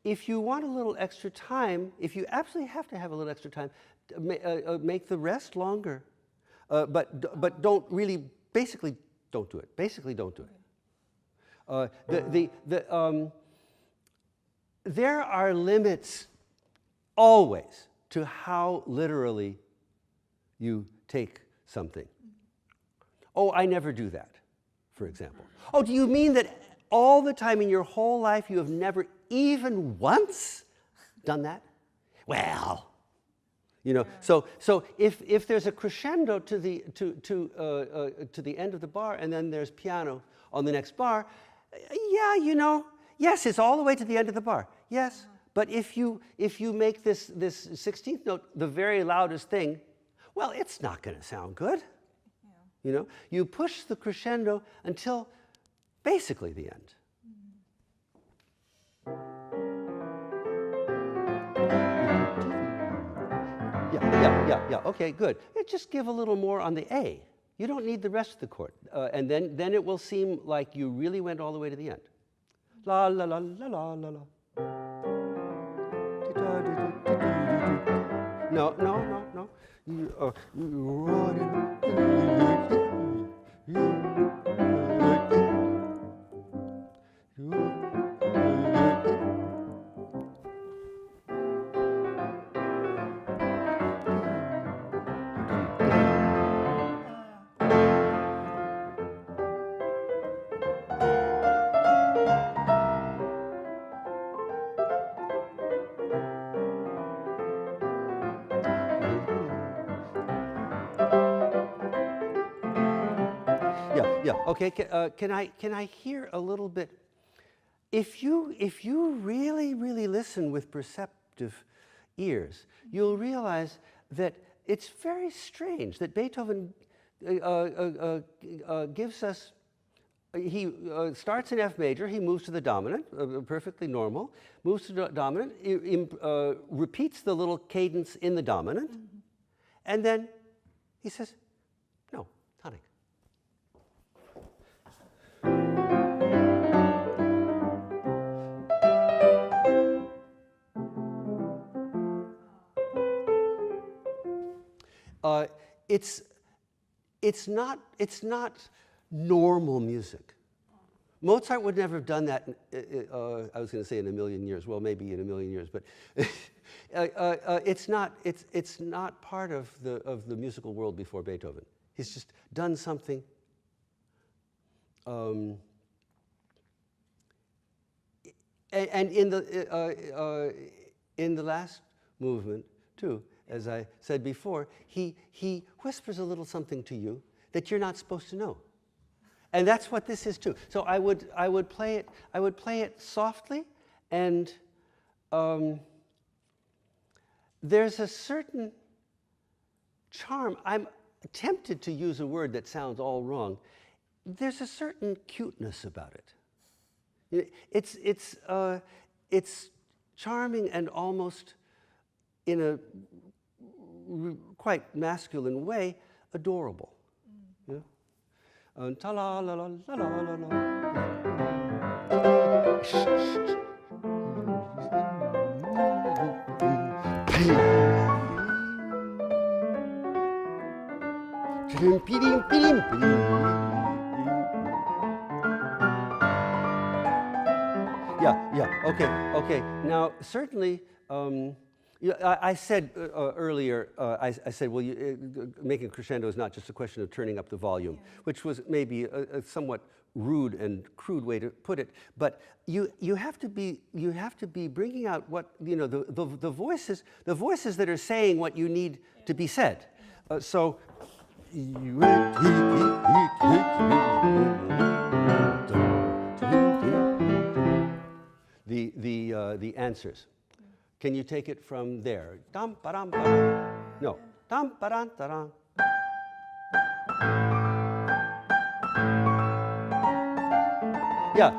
If you want a little extra time, if you absolutely have to have a little extra time, make the rest longer. But don't really, basically don't do it. There are limits always to how literally you take something. Oh, I never do that, for example. Oh, do you mean that all the time in your whole life you have never even once done that? Well, you know. So if there's a crescendo to the end of the bar and then there's piano on the next bar, yeah, you know, yes, it's all the way to the end of the bar. Yes. But if you make this 16th note the very loudest thing, well, it's not going to sound good. Yeah. You know, you push the crescendo until basically the end. Yeah. Okay, good. to just give a little more on the A. You don't need the rest of the chord. And then it will seem like you really went all the way to the end. La la la la la la la. No, no, no, no. Yeah. Okay. Can I hear a little bit? If you really listen with perceptive ears, you'll realize that it's very strange that Beethoven gives us. He starts in F major. He moves to the dominant, perfectly normal. Moves to the dominant. Repeats the little cadence in the dominant, and then he says, "No, tonic." It's not normal music. Mozart would never have done that. I was going to say in a million years. Well, maybe in a million years, but it's not part of the musical world before Beethoven. He's just done something. And in the last movement too, as I said before, he whispers a little something to you that you're not supposed to know, and that's what this is too. So I would play it softly, and there's a certain charm. I'm tempted to use a word that sounds all wrong. There's a certain cuteness about it. It's charming and almost in a quite masculine way, adorable. Yeah? Ta la la la la la la la. Okay. Now, certainly, I said earlier, I said, well, making crescendo is not just a question of turning up the volume, which was maybe a somewhat rude and crude way to put it. But you have to be bringing out what the voices that are saying what you need to be said. So. The answers. Can you take it from there? Dum ba dum ba. No. Dum ba dum da dum. Yeah.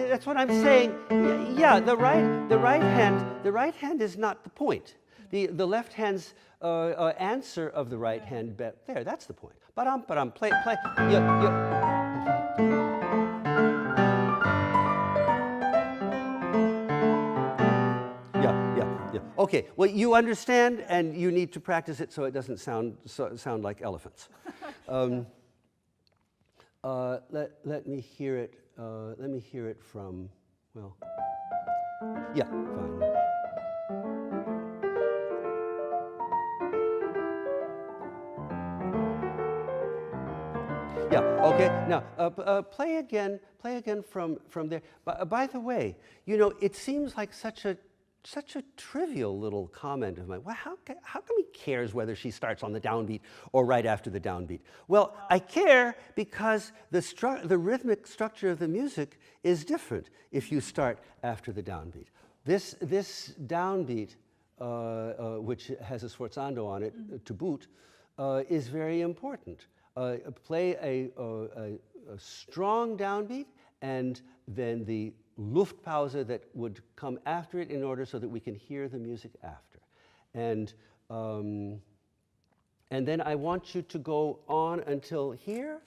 That's what I'm saying. Yeah. The right hand is not the point. The left hand's answer of the right hand there. That's the point. Ba dum ba dum. Play. Yeah. Okay, well, you understand, and you need to practice it so it doesn't sound like elephants. Let me hear it. Let me hear it from. Well, yeah, fine. Yeah. Okay. Now, play again from there. By the way, it seems like such a trivial little comment of mine. Well, how come he cares whether she starts on the downbeat or right after the downbeat? Well, I care because the rhythmic structure of the music is different if you start after the downbeat. This downbeat, which has a sforzando on it to boot, is very important. Play a strong downbeat and then the Luftpause that would come after it in order so that we can hear the music after. And And then I want you to go on until here,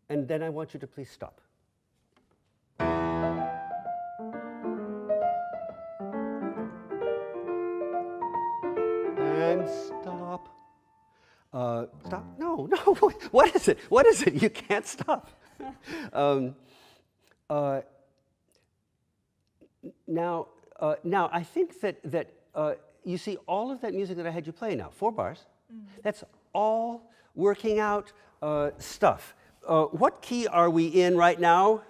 and then I want you to please stop. And stop. Stop. No, no. What is it? What is it? You can't stop. Now, I think that you see all of that music that I had you play now, 4 bars. That's all working out stuff. What key are we in right now?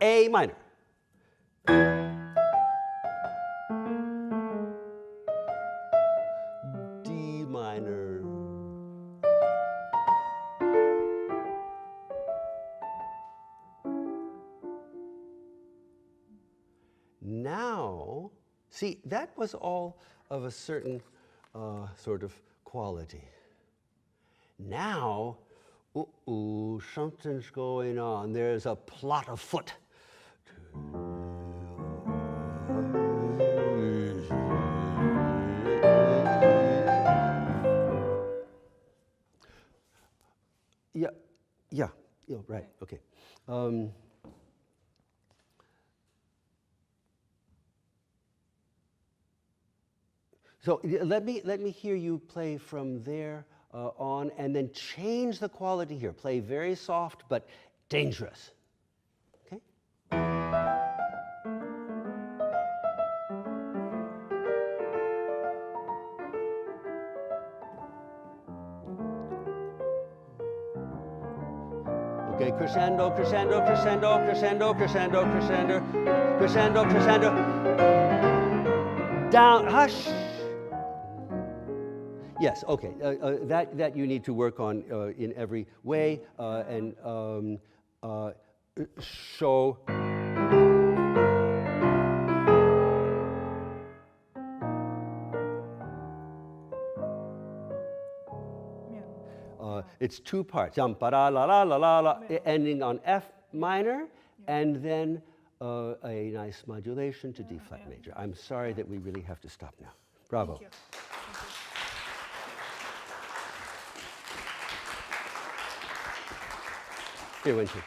A minor. D minor. Now, see, that was all of a certain sort of quality. Now, something's going on. There's a plot afoot. Yeah, right, okay. So let me hear you play from there on, and then change the quality here. Play very soft but dangerous. Okay? Okay, crescendo, crescendo, crescendo, crescendo, crescendo, crescendo, crescendo, crescendo. Down, hush. Yes, okay, that you need to work on in every way, and show. It's 2 parts, ending on F minor, and then a nice modulation to D flat major. I'm sorry that we really have to stop now. Bravo. Thank you. Here, Winter.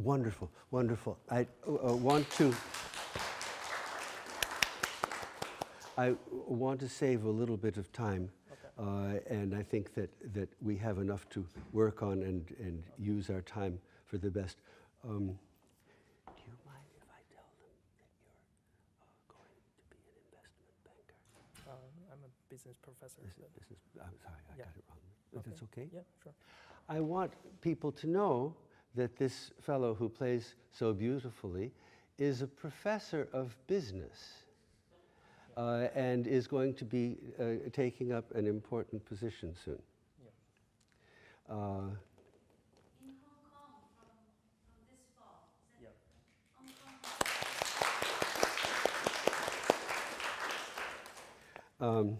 Wonderful, wonderful. I want to save a little bit of time, and I think that we have enough to work on and use our time for the best. Do you mind if I tell them that you're going to be an investment banker? I'm a business professor. I'm sorry, I got it wrong. That's okay? Yeah, sure. I want people to know that this fellow who plays so beautifully is a professor of business and is going to be taking up an important position soon. Yeah. In Hong Kong from this fall. Is that Yeah. Hong Kong?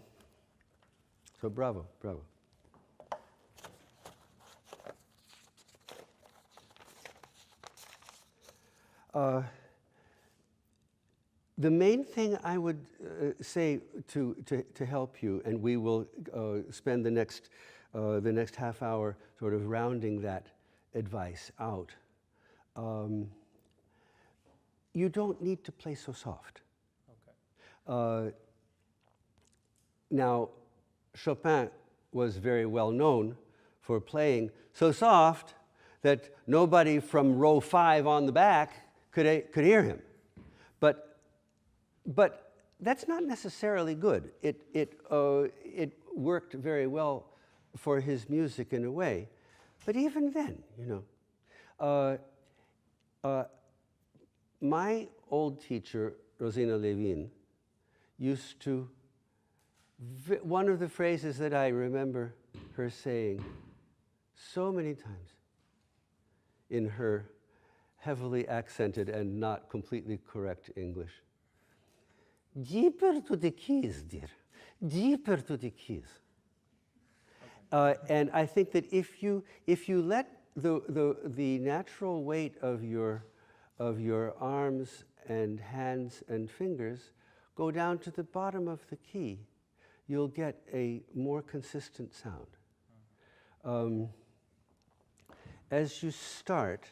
So bravo, bravo. The main thing I would say to help you, and we will spend the next half hour sort of rounding that advice out. You don't need to play so soft. Okay. Now, Chopin was very well known for playing so soft that nobody from row 5 on the back could hear him. But that's not necessarily good. It worked very well for his music in a way. But even then, you know, my old teacher, Rosina Levin, used to, one of the phrases that I remember her saying so many times in her heavily accented and not completely correct English. Deeper to the keys, dear. Deeper to the keys. And I think that if you let the natural weight of your arms and hands and fingers go down to the bottom of the key, you'll get a more consistent sound. As you start,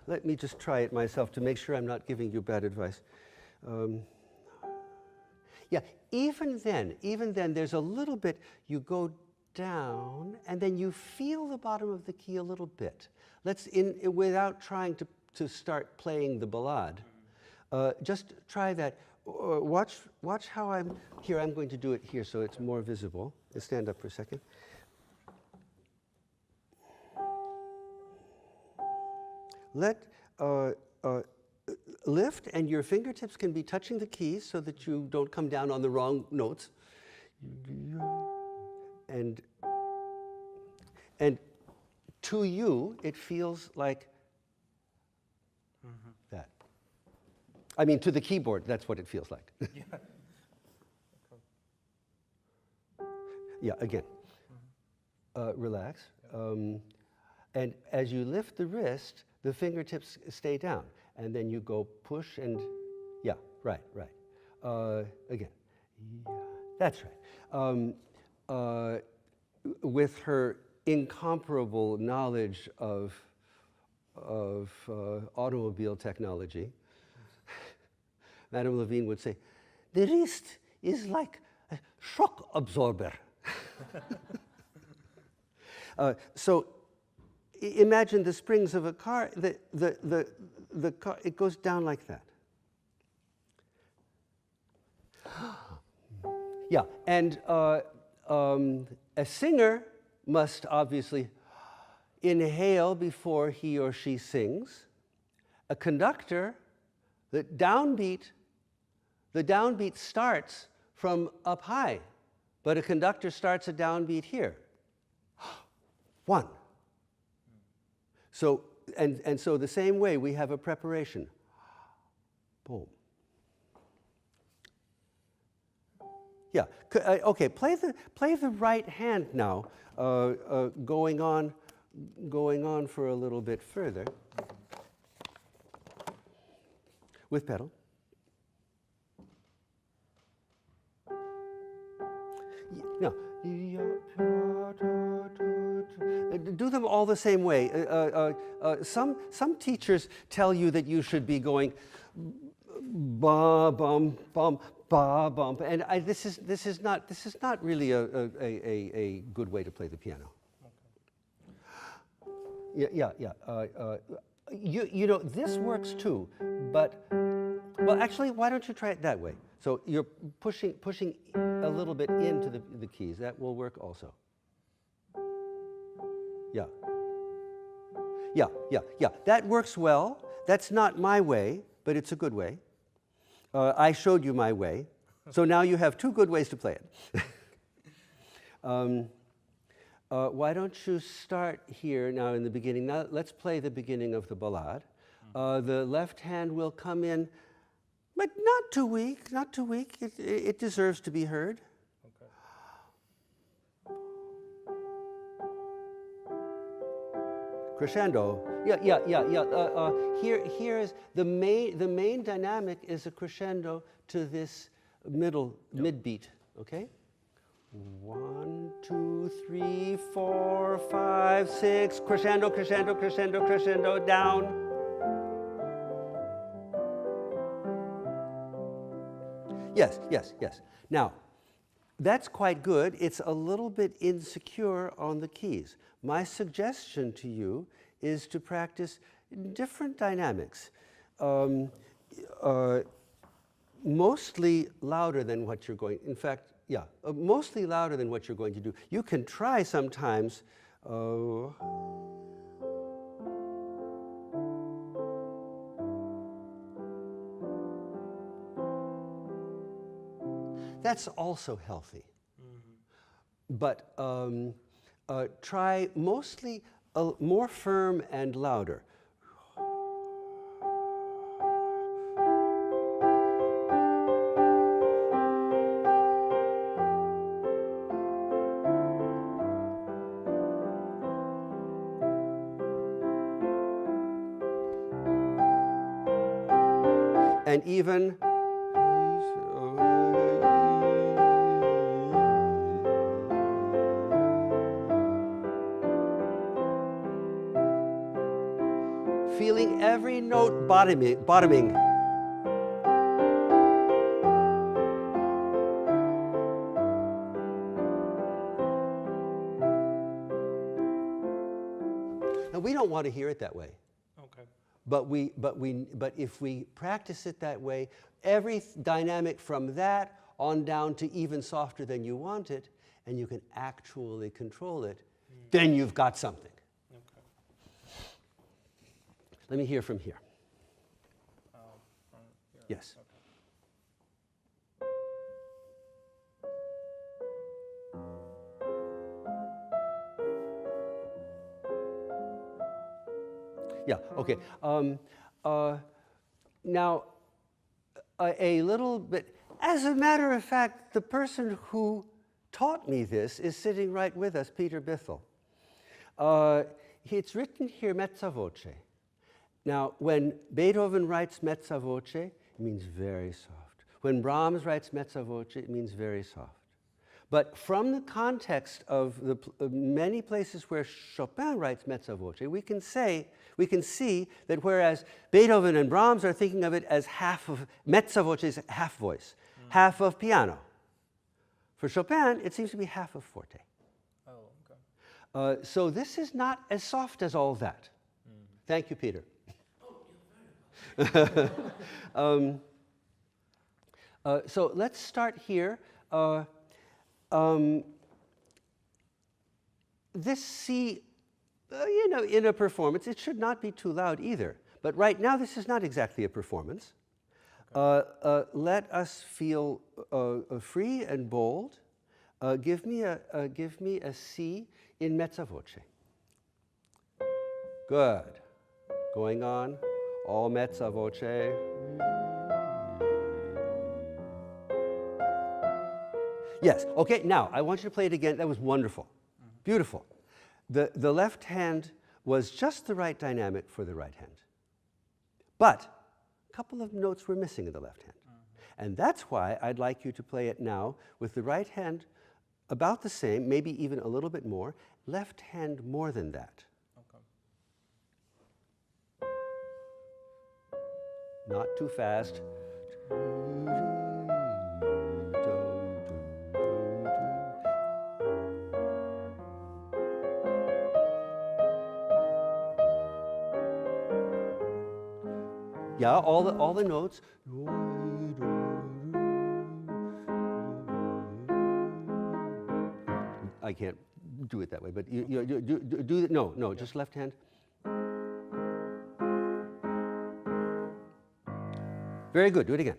let me just try it myself to make sure I'm not giving you bad advice. Yeah, even then, there's a little bit, you go down, and then you feel the bottom of the key a little bit. Without trying to start playing the ballade, just try that. Watch how I'm going to do it here so it's more visible. Let's stand up for a second. Lift, and your fingertips can be touching the keys so that you don't come down on the wrong notes. And to you, it feels like that. I mean, to the keyboard, that's what it feels like. Yeah. Yeah, again. Relax. And as you lift the wrist, the fingertips stay down. And then you go push and, yeah, right. Again. Yeah, that's right. With her incomparable knowledge of automobile technology, Madame Levine would say, the wrist is like a shock absorber. So imagine the springs of a car. The car, it goes down like that. Yeah, and a singer must obviously inhale before he or she sings. A conductor, the downbeat starts from up high, but a conductor starts a downbeat here. 1. So, and so the same way we have a preparation. Boom. Yeah. Okay. Play the right hand now. Going on for a little bit further. With pedal. No. Do them all the same way. Some teachers tell you that you should be going ba bum bum ba bum, and this is not really a good way to play the piano. Yeah. You know, this works too, but well, actually, why don't you try it that way? So you're pushing a little bit into the keys. That will work also. Yeah. That works well. That's not my way, but it's a good way. I showed you my way, so now you have two good ways to play it. Why don't you start here now in the beginning? Now let's play the beginning of the ballade. The left hand will come in, but not too weak, not too weak. It deserves to be heard. Okay. Crescendo. Yeah. Here is the main dynamic is a crescendo to this mid beat. Okay. 1, 2, 3, 4, 5, 6. Crescendo, crescendo, crescendo, crescendo. Down. Yes. Now, that's quite good. It's a little bit insecure on the keys. My suggestion to you is to practice different dynamics, mostly louder than what you're going. In fact, mostly louder than what you're going to do. You can try sometimes. That's also healthy. But try mostly more firm and louder. And even feeling every note bottoming. Now we don't want to hear it that way. Okay. But if we practice it that way, every dynamic from that on down to even softer than you want it, and you can actually control it, then you've got something. Okay. Let me hear from here. From here. Yes. Okay. Yeah, okay. Now, a little bit, as a matter of fact, the person who taught me this is sitting right with us, Peter Bithell. It's written here mezza voce. Now, when Beethoven writes mezza voce, it means very soft. When Brahms writes mezza voce, it means very soft. But from the context of the many places where Chopin writes mezza voce, we can see that whereas Beethoven and Brahms are thinking of it as half of, mezza voce is half voice, half of piano. For Chopin, it seems to be half of forte. Oh, okay. So this is not as soft as all that. Thank you, Peter. So let's start here. This C, in a performance, it should not be too loud either. But right now, this is not exactly a performance. Okay. Let us feel free and bold. Give me a C in mezza voce. Good. Going on. All mezza voce. Yes, okay, now I want you to play it again. That was wonderful, beautiful. The left hand was just the right dynamic for the right hand. But a couple of notes were missing in the left hand. And that's why I'd like you to play it now with the right hand about the same, maybe even a little bit more, left hand more than that. Okay. Not too fast. Yeah, all the notes. I can't do it that way, but you do it. No, just left hand. Very good. Do it again.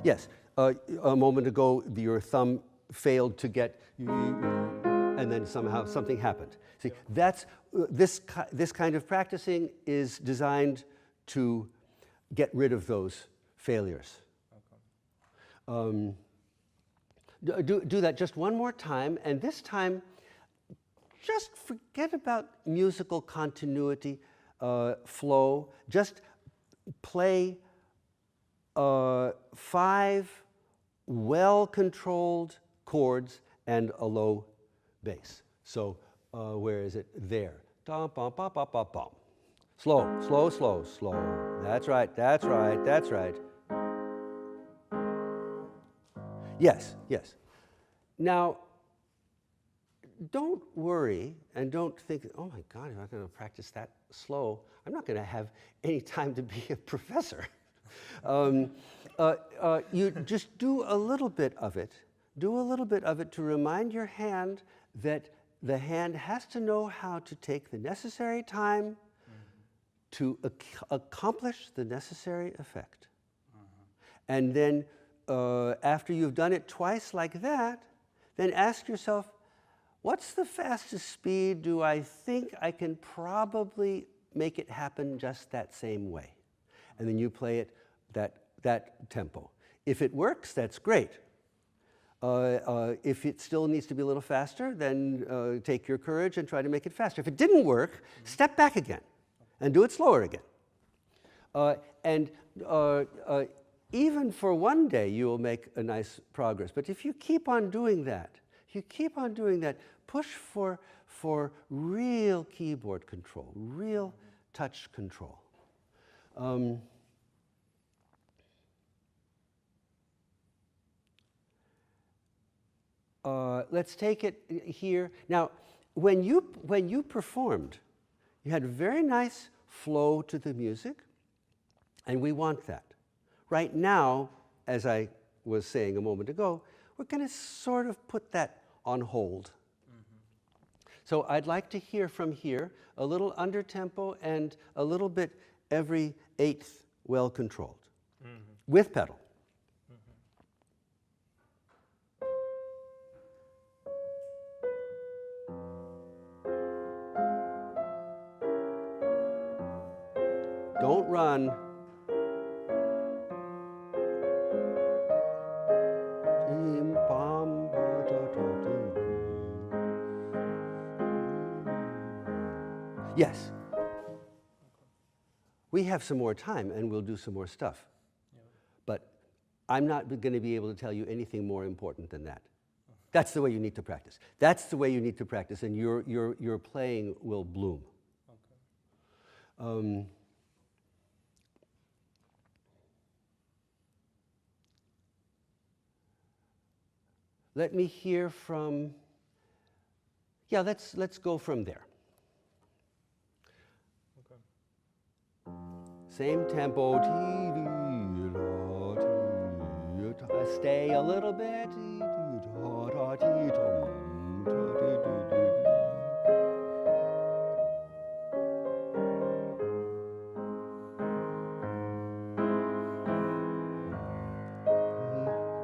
Yes, a moment ago your thumb failed to get, and then somehow something happened. See, that's this kind of practicing is designed to get rid of those failures. Do that just one more time, and this time, just forget about musical continuity, flow. Just play 5 well-controlled chords and a low bass. So where is it? There. Dum, bum, bum, bum, bum, bum. Slow, slow, slow, slow. That's right, that's right, that's right. Yes, yes. Now, don't worry and don't think, oh my God, if I'm going to practice that slow, I'm not going to have any time to be a professor. You just do a little bit of it. Do a little bit of it to remind your hand that the hand has to know how to take the necessary time to accomplish the necessary effect. And then after you've done it twice like that, then ask yourself, what's the fastest speed do I think I can probably make it happen just that same way? And then you play it that tempo. If it works, that's great. If it still needs to be a little faster, then take your courage and try to make it faster. If it didn't work, step back again and do it slower again. Even for one day, you will make a nice progress. But if you keep on doing that, push for real keyboard control, real touch control. Let's take it here. Now, when you performed, you had a very nice flow to the music, and we want that. Right now, as I was saying a moment ago, we're going to sort of put that on hold. So I'd like to hear from here a little under tempo and a little bit every 8th well controlled with pedal. Don't run. Yes. We have some more time and we'll do some more stuff. Yeah. But I'm not going to be able to tell you anything more important than that. That's the way you need to practice. That's the way you need to practice, and your playing will bloom. Okay. Let me hear from, yeah, let's go from there. Okay. Same tempo. Stay a little bit.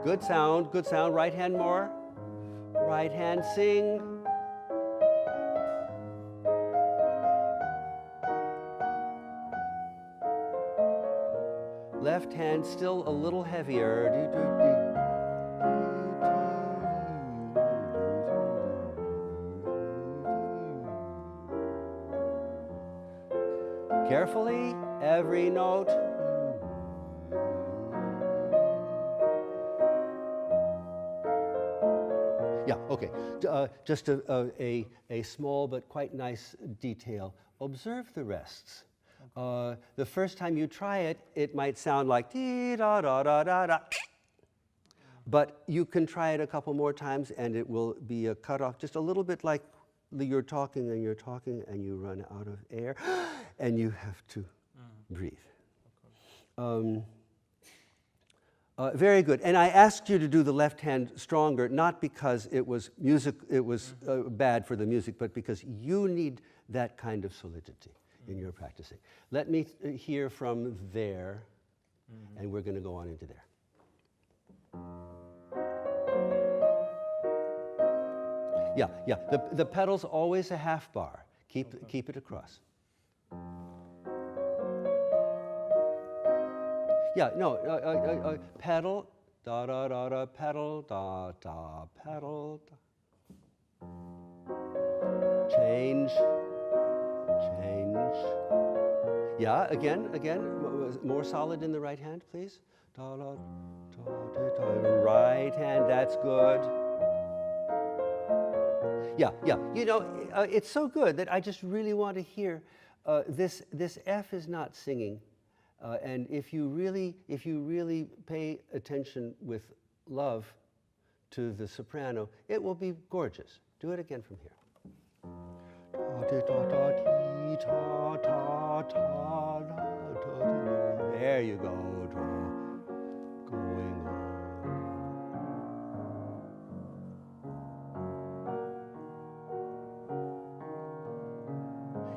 Good sound, good sound. Right hand more. Right hand sing. Left hand still a little heavier. Carefully, every note. Okay, just a small but quite nice detail. Observe the rests. The first time you try it, it might sound like dee da da da da da. But you can try it a couple more times and it will be a cutoff, just a little bit like you're talking and you run out of air and you have to breathe. Very good. And I asked you to do the left hand stronger, not because it was bad for the music, but because you need that kind of solidity in your practicing. Let me hear from there, and we're going to go on into there. Yeah. The pedal's always a half bar. Keep it across. Yeah, no, pedal, da da da da, pedal, da da, pedal. Da. Change. Yeah, again, more solid in the right hand, please. Da da da da. Right hand, that's good. Yeah. You know, it's so good that I just really want to hear this F is not singing. And if you really pay attention with love to the soprano, it will be gorgeous. Do it again from here. There you go. Going on.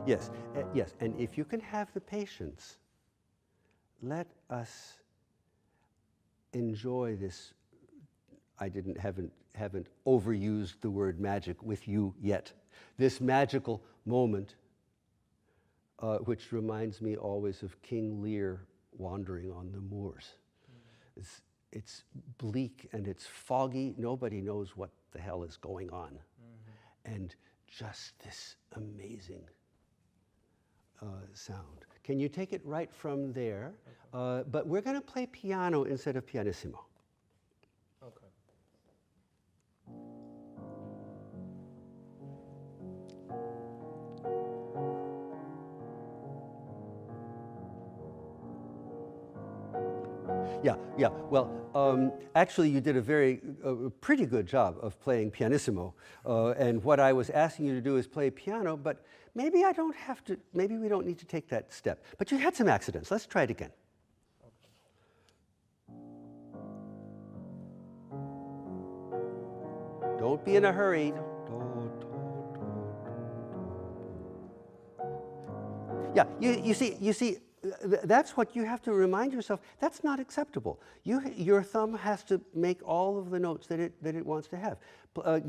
Yes. And if you can have the patience, let us enjoy this. I haven't overused the word magic with you yet. This magical moment, which reminds me always of King Lear wandering on the moors. It's bleak and it's foggy. Nobody knows what the hell is going on. And just this amazing sound. Can you take it right from there? Okay. But we're going to play piano instead of pianissimo. Okay. Yeah. Well, actually, you did a pretty good job of playing pianissimo. And what I was asking you to do is play piano, but maybe we don't need to take that step. But you had some accidents. Let's try it again. Okay. Don't be in a hurry. Yeah, you see, that's what you have to remind yourself. That's not acceptable. Your thumb has to make all of the notes that it wants to have.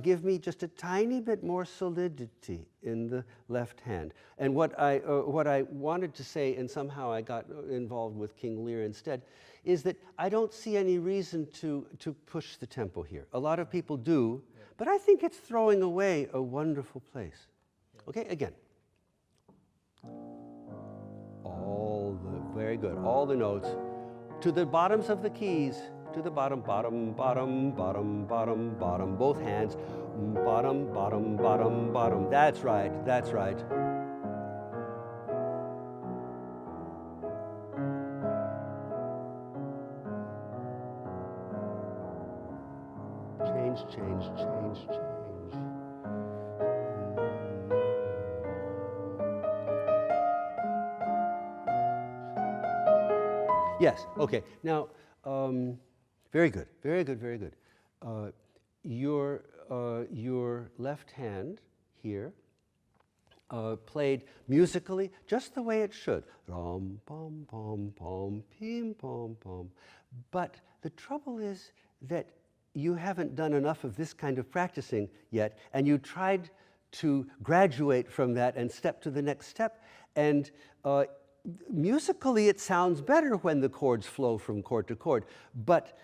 Give me just a tiny bit more solidity in the left hand. And what I wanted to say, and somehow I got involved with King Lear instead, is that I don't see any reason to push the tempo here. A lot of people do, but I think it's throwing away a wonderful place. Okay, again. Very good. All the notes to the bottoms of the keys. To the bottom, bottom, bottom, bottom, bottom, bottom. Both hands. Bottom, bottom, bottom, bottom. That's right. Change. Yes, okay. Now, very good. Your left hand here played musically just the way it should. Rom, pom, pom, pom, pim, pom, pom. But the trouble is that you haven't done enough of this kind of practicing yet, and you tried to graduate from that and step to the next step, and musically, it sounds better when the chords flow from chord to chord, but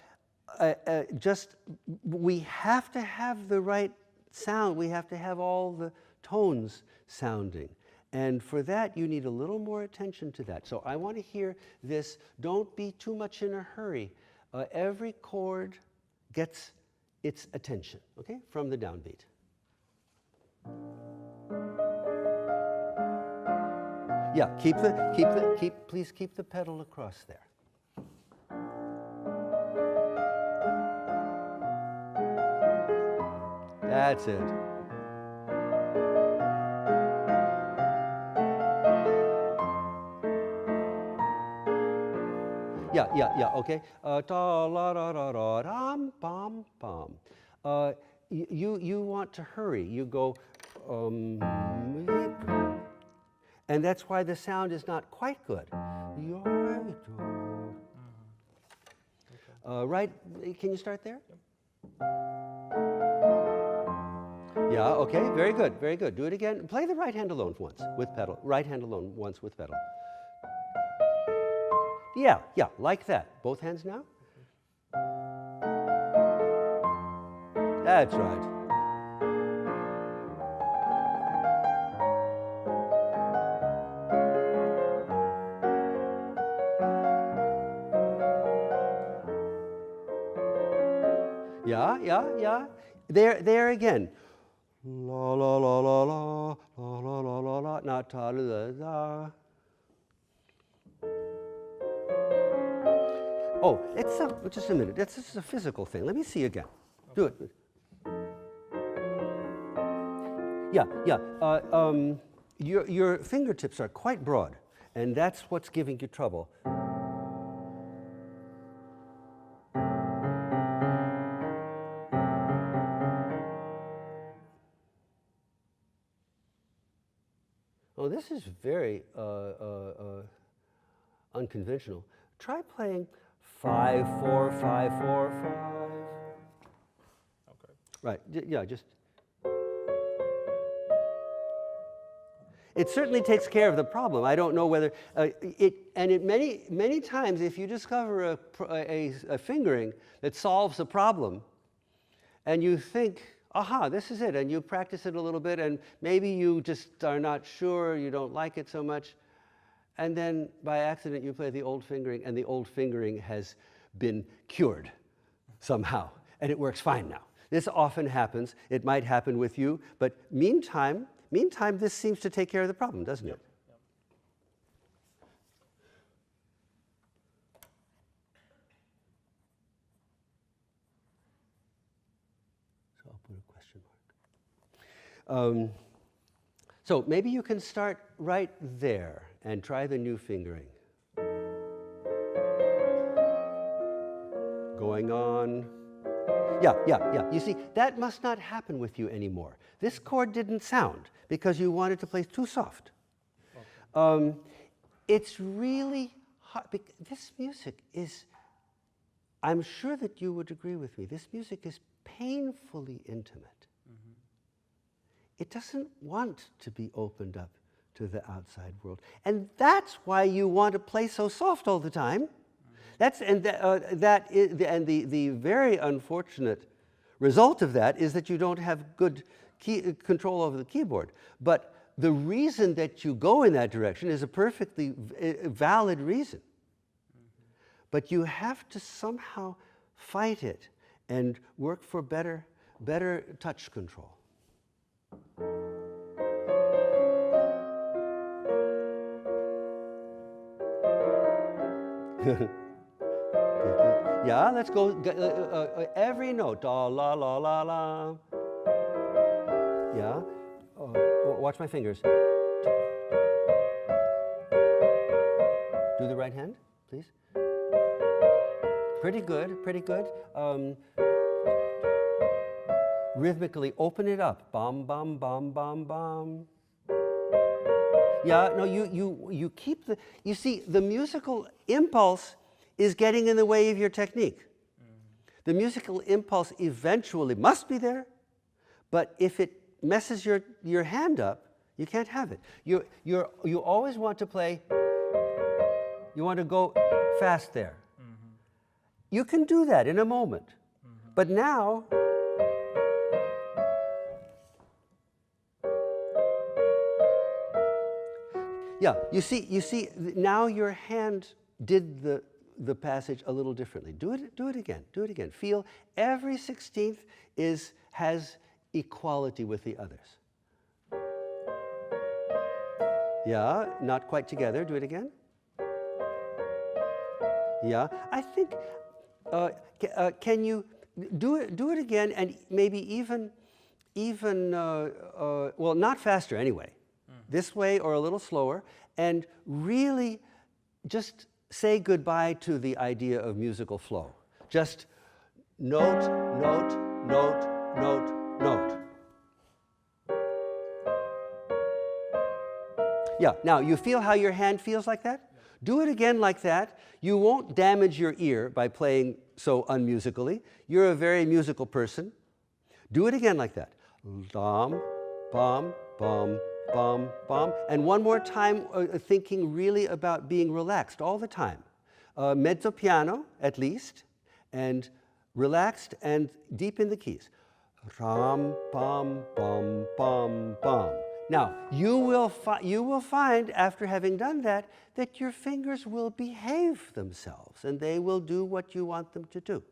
we have to have the right sound. We have to have all the tones sounding. And for that, you need a little more attention to that. So I want to hear this. Don't be too much in a hurry. Every chord gets its attention, okay, from the downbeat. Yeah, please keep the pedal across there. That's it. Yeah, okay. Da la da da da dum bum bum. You want to hurry. You go, and that's why the sound is not quite good. Right? Can you start there? Yeah, okay, very good, very good. Do it again. Play the right hand alone once with pedal. Right hand alone once with pedal. Yeah, like that. Both hands now. That's right. Yeah. There again. La la la la la la la la la la. Not ta la la. Oh, just a minute. This is a physical thing. Let me see again. Do it. Yeah. Your fingertips are quite broad, and that's what's giving you trouble. Oh, this is very unconventional. Try playing 5, 4, 5, 4, 5. Okay. Right. Yeah. Just. It certainly takes care of the problem. I don't know whether many times if you discover a fingering that solves a problem, and you think, aha, this is it, and you practice it a little bit, and maybe you just are not sure, you don't like it so much, and then by accident you play the old fingering, and the old fingering has been cured somehow, and it works fine now. This often happens. It might happen with you, but meantime, this seems to take care of the problem, doesn't it? Yep. So I'll put a question mark. So maybe you can start right there and try the new fingering. Going on. Yeah. You see, that must not happen with you anymore. This chord didn't sound because you wanted to play too soft. Okay. It's really hard. This music is, I'm sure that you would agree with me, this music is painfully intimate. Mm-hmm. It doesn't want to be opened up to the outside world. And that's why you want to play so soft all the time. The very unfortunate result of that is that you don't have good control over the keyboard. But the reason that you go in that direction is a perfectly valid reason. Mm-hmm. But you have to somehow fight it and work for better touch control. Yeah, let's go every note. Da, la, la, la, la. Yeah. Watch my fingers. Do the right hand, please. Pretty good. Rhythmically, open it up. Bum, bum, bum, bum, bum. Yeah, no, you keep the, you see, the musical impulse is getting in the way of your technique. Mm-hmm. The musical impulse eventually must be there, but if it messes your hand up, you can't have it. You always want to play, you want to go fast there. Mm-hmm. You can do that in a moment, mm-hmm. But now, yeah, you see, now your hand did the passage a little differently. Do it again, do it again. Feel every 16th has equality with the others. Yeah, not quite together, do it again. Yeah, I think, can you do it again, and maybe even well, not faster anyway, this way or a little slower, and really just say goodbye to the idea of musical flow. Just note, note, note, note, note. Yeah, now you feel how your hand feels like that? Do it again like that. You won't damage your ear by playing so unmusically. You're a very musical person. Do it again like that. Dom, bom, bom, bom, bom. And one more time, thinking really about being relaxed all the time. Mezzo piano, at least, and relaxed and deep in the keys. Ram, bom, bom, bom, bom. Now, you will find, after having done that, that your fingers will behave themselves, and they will do what you want them to do.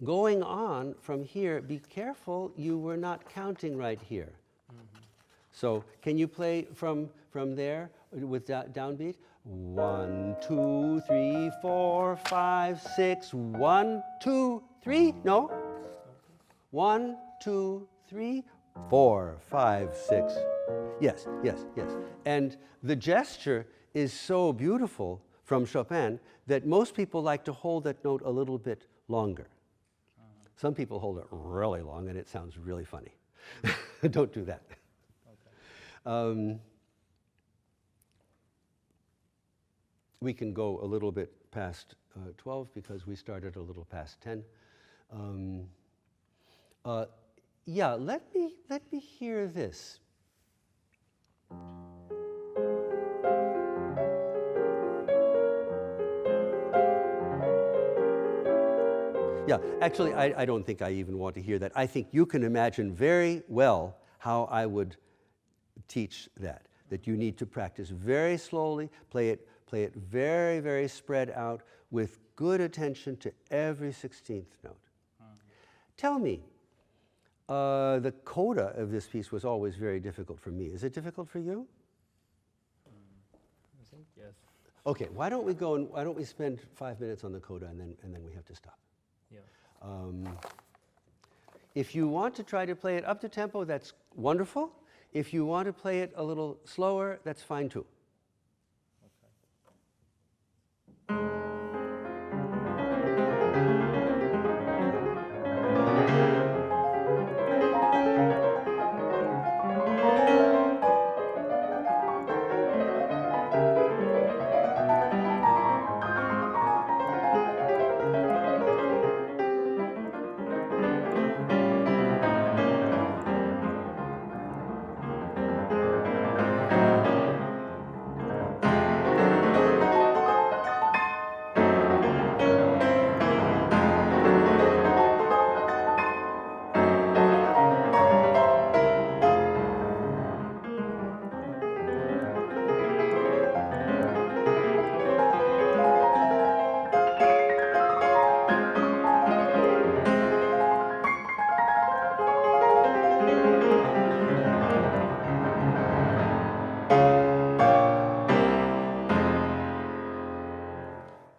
Going on from here, be careful you were not counting right here. So can you play from there with downbeat? 1, 2, 3, 4, 5, 6. 1, 2, 3. No. 1, 2, 3, 4, 5, 6. Yes, yes, yes. And the gesture is so beautiful from Chopin that most people like to hold that note a little bit longer. Some people hold it really long and it sounds really funny. Don't do that. Okay. We can go a little bit past 12 because we started a little past 10. Yeah, let me hear this. Yeah, actually, I don't think I even want to hear that. I think you can imagine very well how I would teach that you need to practice very slowly, play it very, very spread out with good attention to every 16th note. Tell me, the coda of this piece was always very difficult for me. Is it difficult for you? I think yes. Okay, why don't we spend 5 minutes on the coda and then we have to stop. Yeah. If you want to try to play it up to tempo, that's wonderful. If you want to play it a little slower, that's fine too.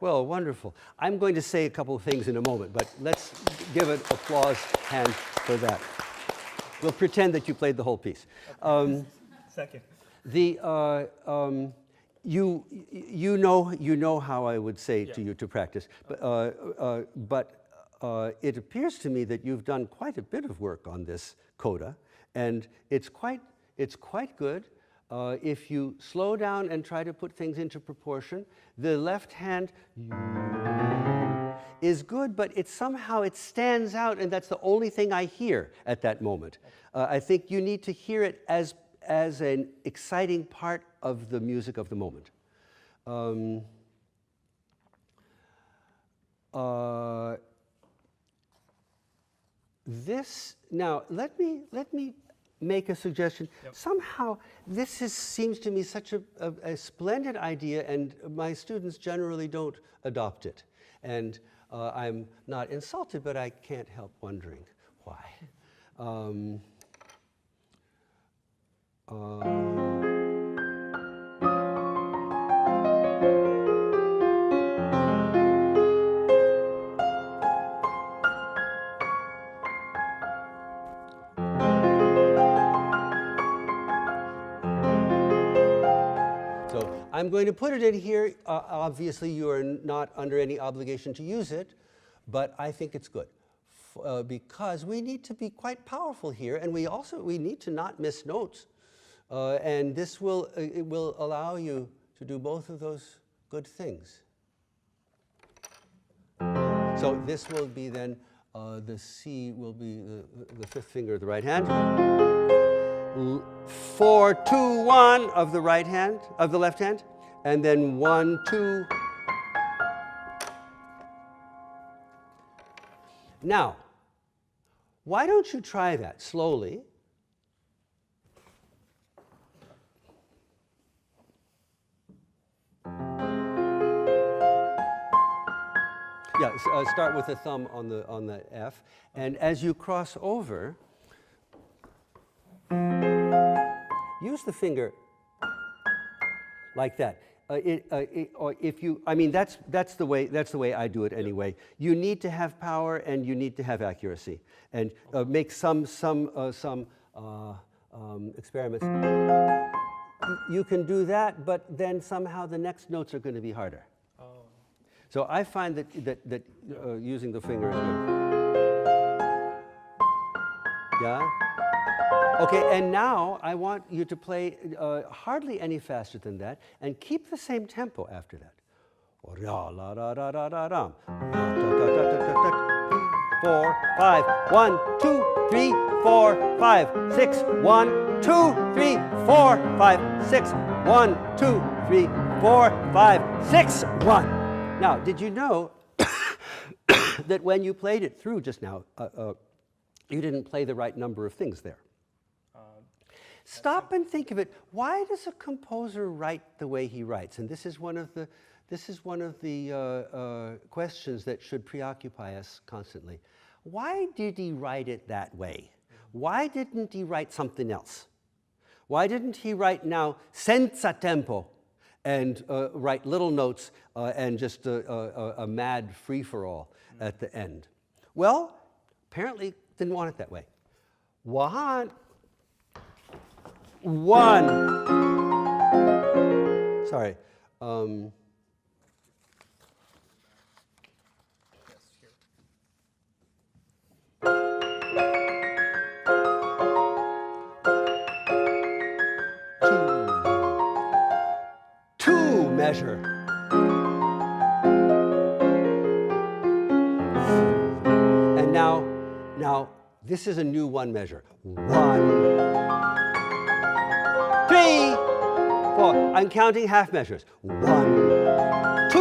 Well, wonderful. I'm going to say a couple of things in a moment, but let's give an applause hand for that. We'll pretend that you played the whole piece. Second. You know how I would say to you to practice, but it appears to me that you've done quite a bit of work on this coda, and it's quite good. If you slow down and try to put things into proportion, the left hand is good, but it stands out, and that's the only thing I hear at that moment. I think you need to hear it as an exciting part of the music of the moment. Now let me make a suggestion? Yep. Somehow, seems to me such a splendid idea, and my students generally don't adopt it. And I'm not insulted, but I can't help wondering why. So I'm going to put it in here. Obviously, you are not under any obligation to use it, but I think it's good because we need to be quite powerful here, and we need to not miss notes, and this will allow you to do both of those good things. So this will be then the C will be the fifth finger of the right hand. 4, 2, 1 of the right hand, of the left hand, and then 1, 2. Now, why don't you try that slowly? Yeah, start with the thumb on the F, and as you cross over, use the finger like that. Or if you, I mean, that's the way I do it anyway. You need to have power and you need to have accuracy, and make some experiments. You can do that, but then somehow the next notes are going to be harder. So I find that using the finger is good. Yeah. Okay, and now I want you to play hardly any faster than that, and keep the same tempo after that. 4, 5, 1, 2, 3, 4, 5, 6, 1, 2, 3, 4, 5, 6, 1, 2, 3, 4, 5, 6, 1. Now, did you know that when you played it through just now, you didn't play the right number of things there? Stop and think of it. Why does a composer write the way he writes? And this is one of the questions that should preoccupy us constantly. Why did he write it that way? Why didn't he write something else? Why didn't he write now senza tempo and write little notes and just a mad free-for-all at the end? Well, apparently didn't want it that way. 1. Sorry. Two measure. And now this is a new one measure. 1, 3, 4. I'm counting half measures. 1, 2,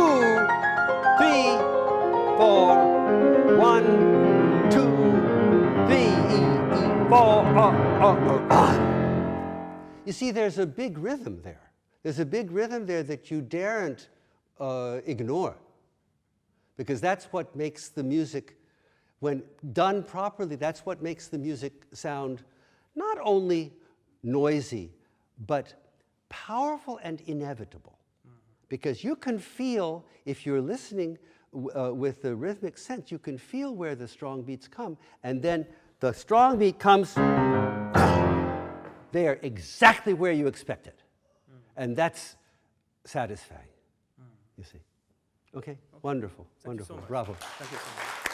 3, 4. 1, 2, 3, 4. You see, there's a big rhythm there. There's a big rhythm there that you daren't ignore, because that's what makes the music, when done properly, that's what makes the music sound not only noisy, but powerful and inevitable. Because you can feel, if you're listening with the rhythmic sense, you can feel where the strong beats come, and then the strong beat comes there exactly where you expect it. And that's satisfying, you see. Okay? Wonderful, wonderful. So Bravo. Thank you so much.